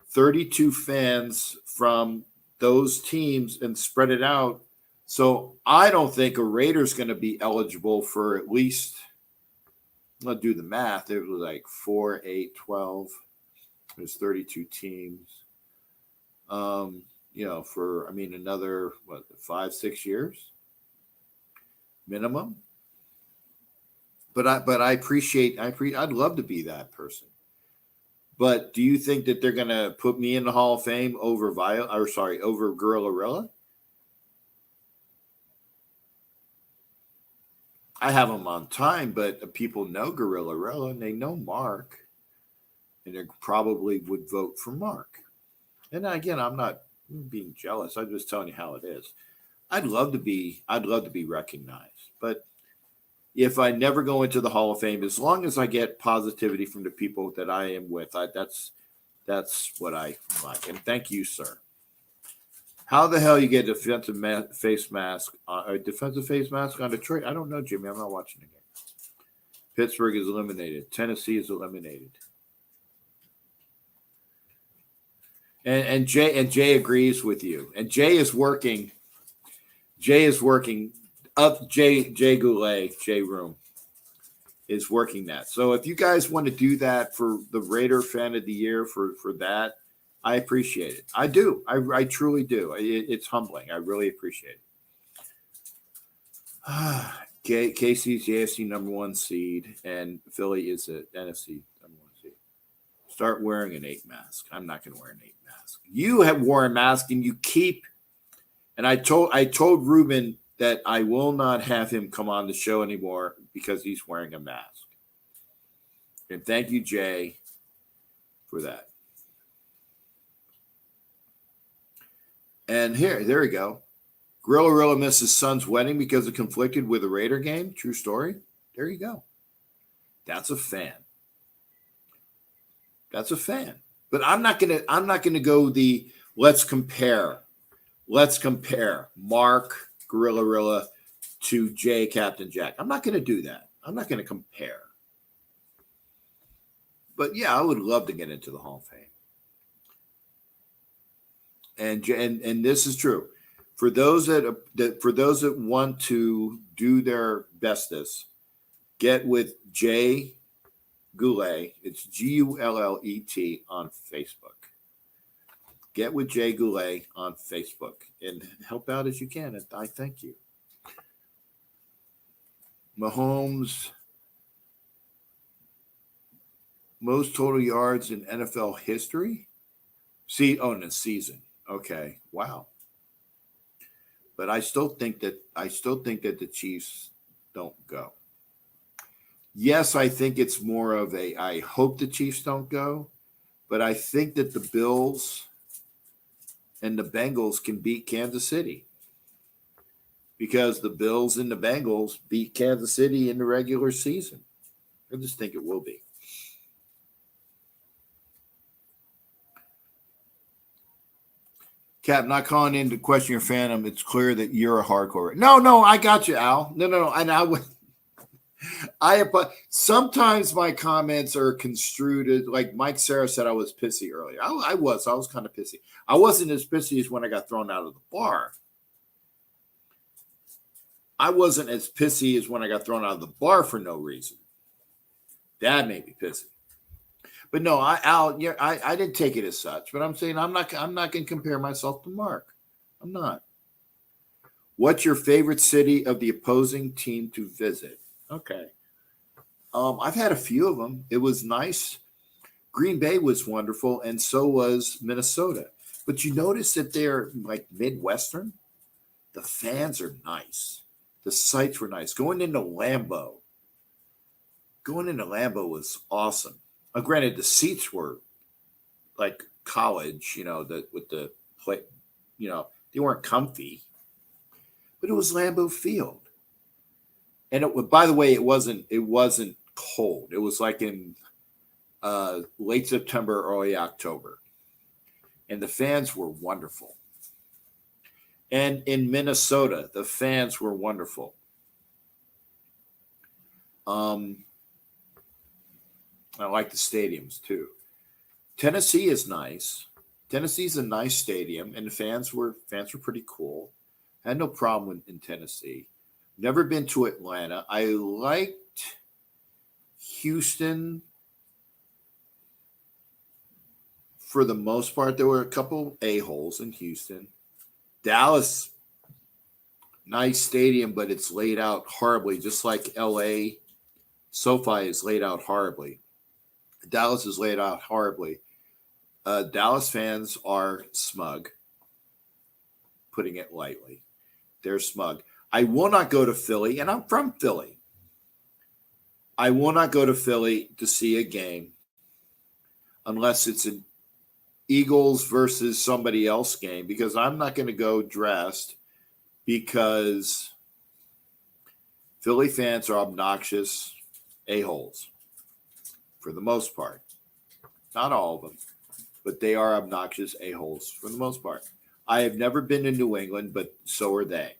32 fans from those teams and spread it out. So I don't think a Raider's going to be eligible for at least, I'll do the math. It was like 4, 8, 12. There's 32 teams. For another 5, 6 years minimum. But I appreciate I'd love to be that person. But do you think that they're gonna put me in the Hall of Fame over over Guerrilla? I have them on time, but people know Guerrilla and they know Mark, and they probably would vote for Mark. And again, I'm not being jealous. I'm just telling you how it is. I'd love to be recognized, but if I never go into the Hall of Fame, as long as I get positivity from the people that I am with, that's what I like. And thank you, sir. How the hell you get a defensive face mask on Detroit? I don't know, Jimmy. I'm not watching the game. Pittsburgh is eliminated. Tennessee is eliminated. And Jay agrees with you. And Jay is working up. Jay Goulet, Jay Room is working that. So if you guys want to do that for the Raider Fan of the Year for that, I appreciate it. I do. I truly do. It's humbling. I really appreciate it. KC's the AFC number 1 seed, and Philly is the NFC number 1 seed. Start wearing an 8 mask. I'm not going to wear an 8 mask. You have worn a mask, and you keep. And I told Ruben that I will not have him come on the show anymore because he's wearing a mask. And thank you, Jay, for that. And there we go. Guerrilla missed his son's wedding because it conflicted with a Raider game. True story. There you go. That's a fan. That's a fan. But I'm not gonna go the let's compare Mark Guerrilla to Jay Captain Jack. I'm not gonna do that. I'm not gonna compare. But yeah, I would love to get into the Hall of Fame. And this is true. For those that want to do their bestest, get with Jay Goulet. It's Gullet on Facebook. Get with Jay Goulet on Facebook and help out as you can. And I thank you. Mahomes, most total yards in NFL history. In a season. Okay. Wow. But I still think that the Chiefs don't go. Yes, I think it's more of I hope the Chiefs don't go, but I think that the Bills and the Bengals can beat Kansas City because the Bills and the Bengals beat Kansas City in the regular season. I just think it will be. Cap, not calling in to question your fandom. It's clear that you're a hardcore. No, I got you, Al. No. And sometimes my comments are construed like Mike Sarah said I was pissy earlier. I was kind of pissy. I wasn't as pissy as when I got thrown out of the bar. I wasn't as pissy as when I got thrown out of the bar for no reason. That made me pissy. But no, Al, I didn't take it as such. But I'm saying I'm not going to compare myself to Mark. I'm not. What's your favorite city of the opposing team to visit? Okay. I've had a few of them. It was nice. Green Bay was wonderful, and so was Minnesota. But you notice that they're like Midwestern. The fans are nice. The sights were nice. Going into Lambeau was awesome. Granted, the seats were like college, with the play, they weren't comfy, but it was Lambeau Field. And by the way, it wasn't cold. It was like in late September, early October, and the fans were wonderful. And in Minnesota, the fans were wonderful. I like the stadiums too. Tennessee is nice. Tennessee's a nice stadium, and the fans were pretty cool. I had no problem in Tennessee. Never been to Atlanta. I liked Houston for the most part. There were a couple a-holes in Houston. Dallas, nice stadium, but it's laid out horribly, just like LA. SoFi is laid out horribly. Dallas is laid out horribly. Dallas fans are smug, putting it lightly. They're smug. I will not go to Philly, and I'm from Philly. I will not go to Philly to see a game unless it's an Eagles versus somebody else game, because I'm not going to go dressed, because Philly fans are obnoxious a-holes for the most part. Not all of them, but they are obnoxious a-holes for the most part. I have never been to New England, but so are they.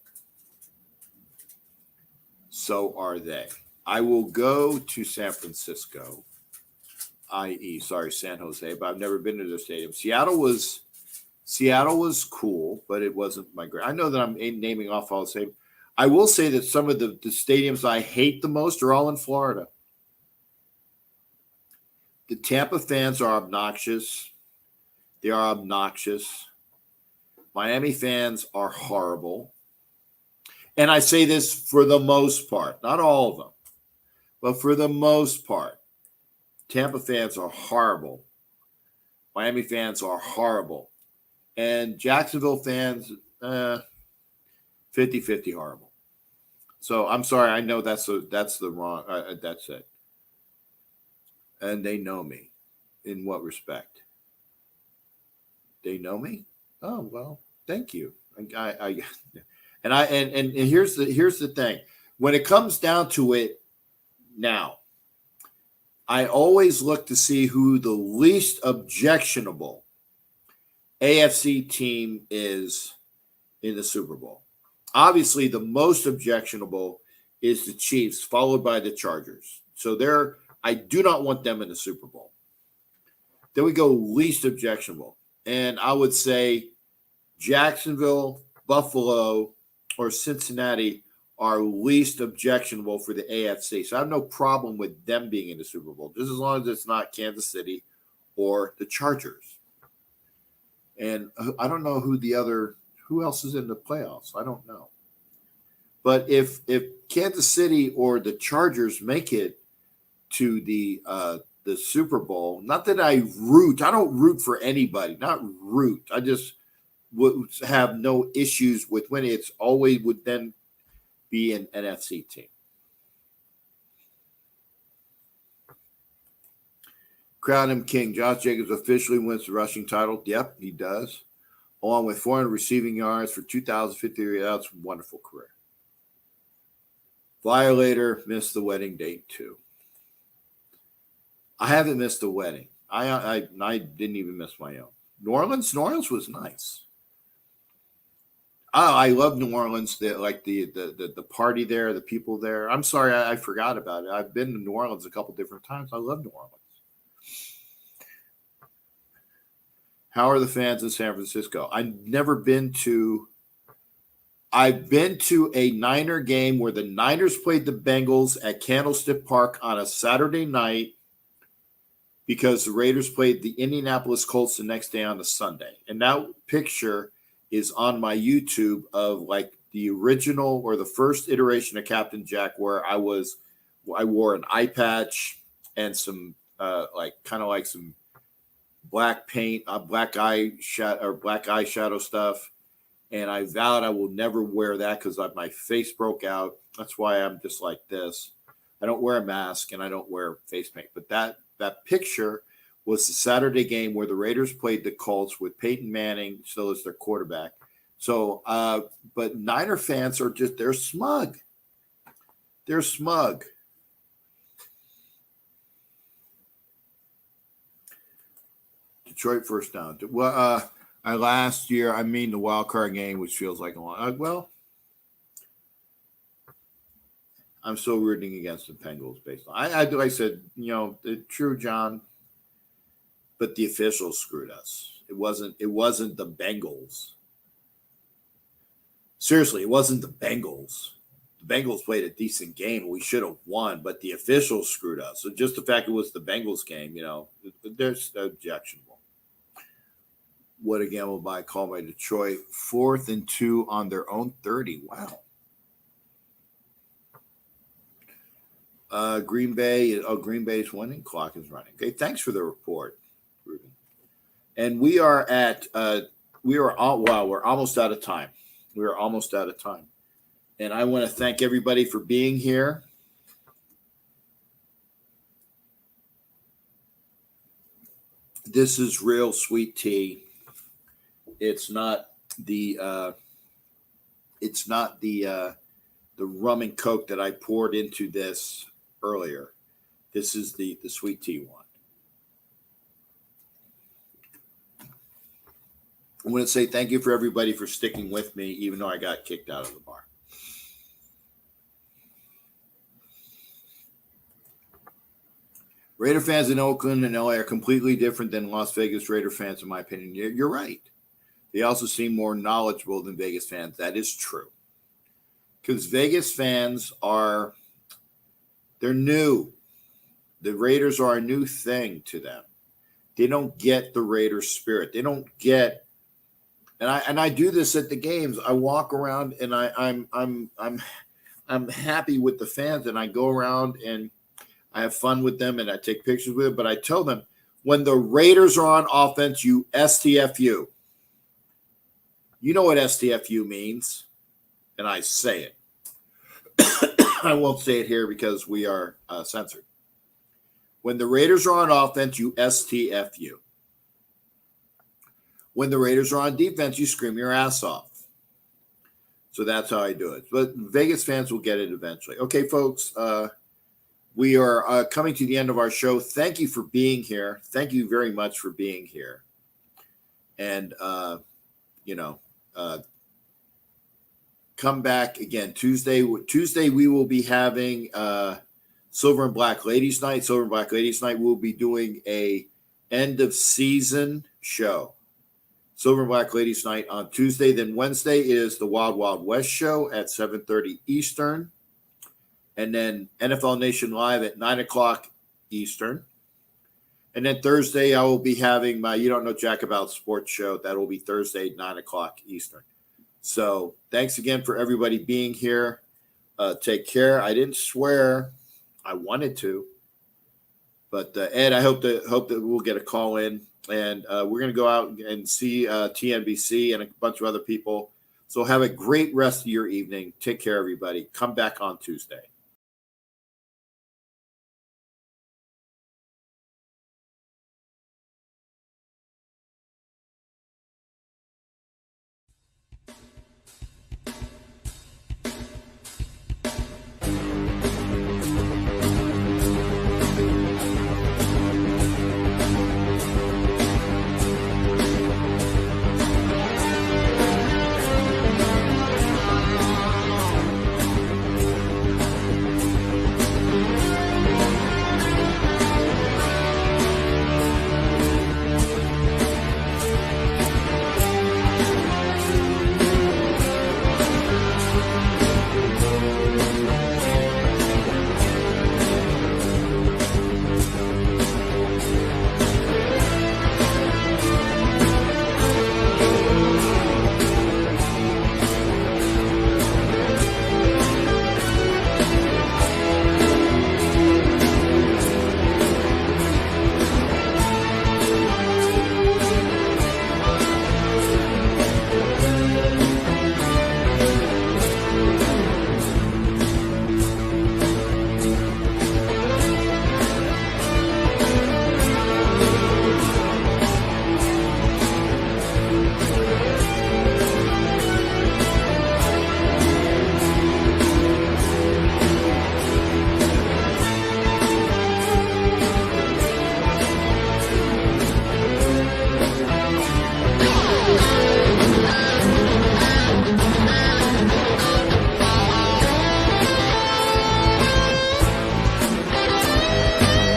So are they. I will go to San Francisco, i.e., San Jose, but I've never been to their stadium. Seattle was cool, but it wasn't my great. I know that I'm naming off all the same. I will say that some of the stadiums I hate the most are all in Florida. The Tampa fans are obnoxious. They are obnoxious. Miami fans are horrible. And I say this for the most part, not all of them, but for the most part, Tampa fans are horrible. Miami fans are horrible. And Jacksonville fans, 50-50 horrible. So I'm sorry. I know that's the wrong, that's it. And they know me. In what respect? They know me? Oh, well, thank you. And here's the thing. When it comes down to it now, I always look to see who the least objectionable AFC team is in the Super Bowl. Obviously, the most objectionable is the Chiefs, followed by the Chargers. So I do not want them in the Super Bowl. Then we go least objectionable. And I would say Jacksonville, Buffalo, or Cincinnati are least objectionable for the AFC. So I have no problem with them being in the Super Bowl, just as long as it's not Kansas City or the Chargers. And I don't know who else is in the playoffs. I don't know. But if Kansas City or the Chargers make it to the Super Bowl, not that I don't root for anybody, not root. I just would have no issues with winning. It's always would then be an NFC team. Crown him king. Josh Jacobs officially wins the rushing title. Yep, he does. Along with 400 receiving yards for 2,053. That's a wonderful career. Violator missed the wedding date too. I haven't missed a wedding. I didn't even miss my own. New Orleans was nice. Oh, I love New Orleans. The party there, the people there. I'm sorry, I forgot about it. I've been to New Orleans a couple different times. I love New Orleans. How are the fans in San Francisco? I've been to a Niner game where the Niners played the Bengals at Candlestick Park on a Saturday night because the Raiders played the Indianapolis Colts the next day on a Sunday. And that picture is on my YouTube of like the original or the first iteration of Captain Jack, where I wore an eye patch and some some black paint, black eye shadow stuff. And I vowed I will never wear that because my face broke out. That's why I'm just like this. I don't wear a mask and I don't wear face paint. But that picture was the Saturday game where the Raiders played the Colts with Peyton Manning still as their quarterback. So, but Niner fans they're smug. They're smug. Detroit first down. Well, last year, the wild card game, which feels like a long. I'm still rooting against the Bengals based on. I said, true, John, but the officials screwed us. It wasn't the Bengals. Seriously, it wasn't the Bengals. The Bengals played a decent game. We should have won, but the officials screwed us. So just the fact it was the Bengals game, there's objectionable. What a gamble by call by Detroit. 4th and 2 on their own 30. Wow. Green Bay. Oh, Green Bay's winning. Clock is running. Okay, thanks for the report, Ruben. And we're almost out of time. We're almost out of time. And I want to thank everybody for being here. This is real sweet tea. It's not the rum and coke that I poured into this earlier. This is the sweet tea one. I want to say thank you for everybody for sticking with me, even though I got kicked out of the bar. Raider fans in Oakland and LA are completely different than Las Vegas Raider fans, in my opinion. You're right. They also seem more knowledgeable than Vegas fans. That is true. Because Vegas fans they're new. The Raiders are a new thing to them. They don't get the Raiders spirit. They don't get, and I do this at the games. I walk around and I'm happy with the fans, and I go around and I have fun with them and I take pictures with them. But I tell them, when the Raiders are on offense, you STFU. You know what STFU means, and I say it. I won't say it here because we are censored. When the Raiders are on offense, you STFU. When the Raiders are on defense, you scream your ass off. So that's how I do it. But Vegas fans will get it eventually. Okay, folks, we are coming to the end of our show. Thank you for being here. Thank you very much for being here. And, come back again Tuesday. Tuesday, we will be having Silver and Black Ladies Night. Silver and Black Ladies Night, we'll be doing a end of season show. Silver and Black Ladies Night on Tuesday. Then Wednesday is the Wild Wild West show at 7:30 Eastern. And then NFL Nation Live at 9 o'clock Eastern. And then Thursday, I will be having my You Don't Know Jack About Sports show. That will be Thursday, 9 o'clock Eastern. So thanks again for everybody being here. Take care. I didn't swear. I wanted to. But Ed, I hope that we'll get a call in. And we're going to go out and see TNBC and a bunch of other people. So have a great rest of your evening. Take care, everybody. Come back on Tuesday.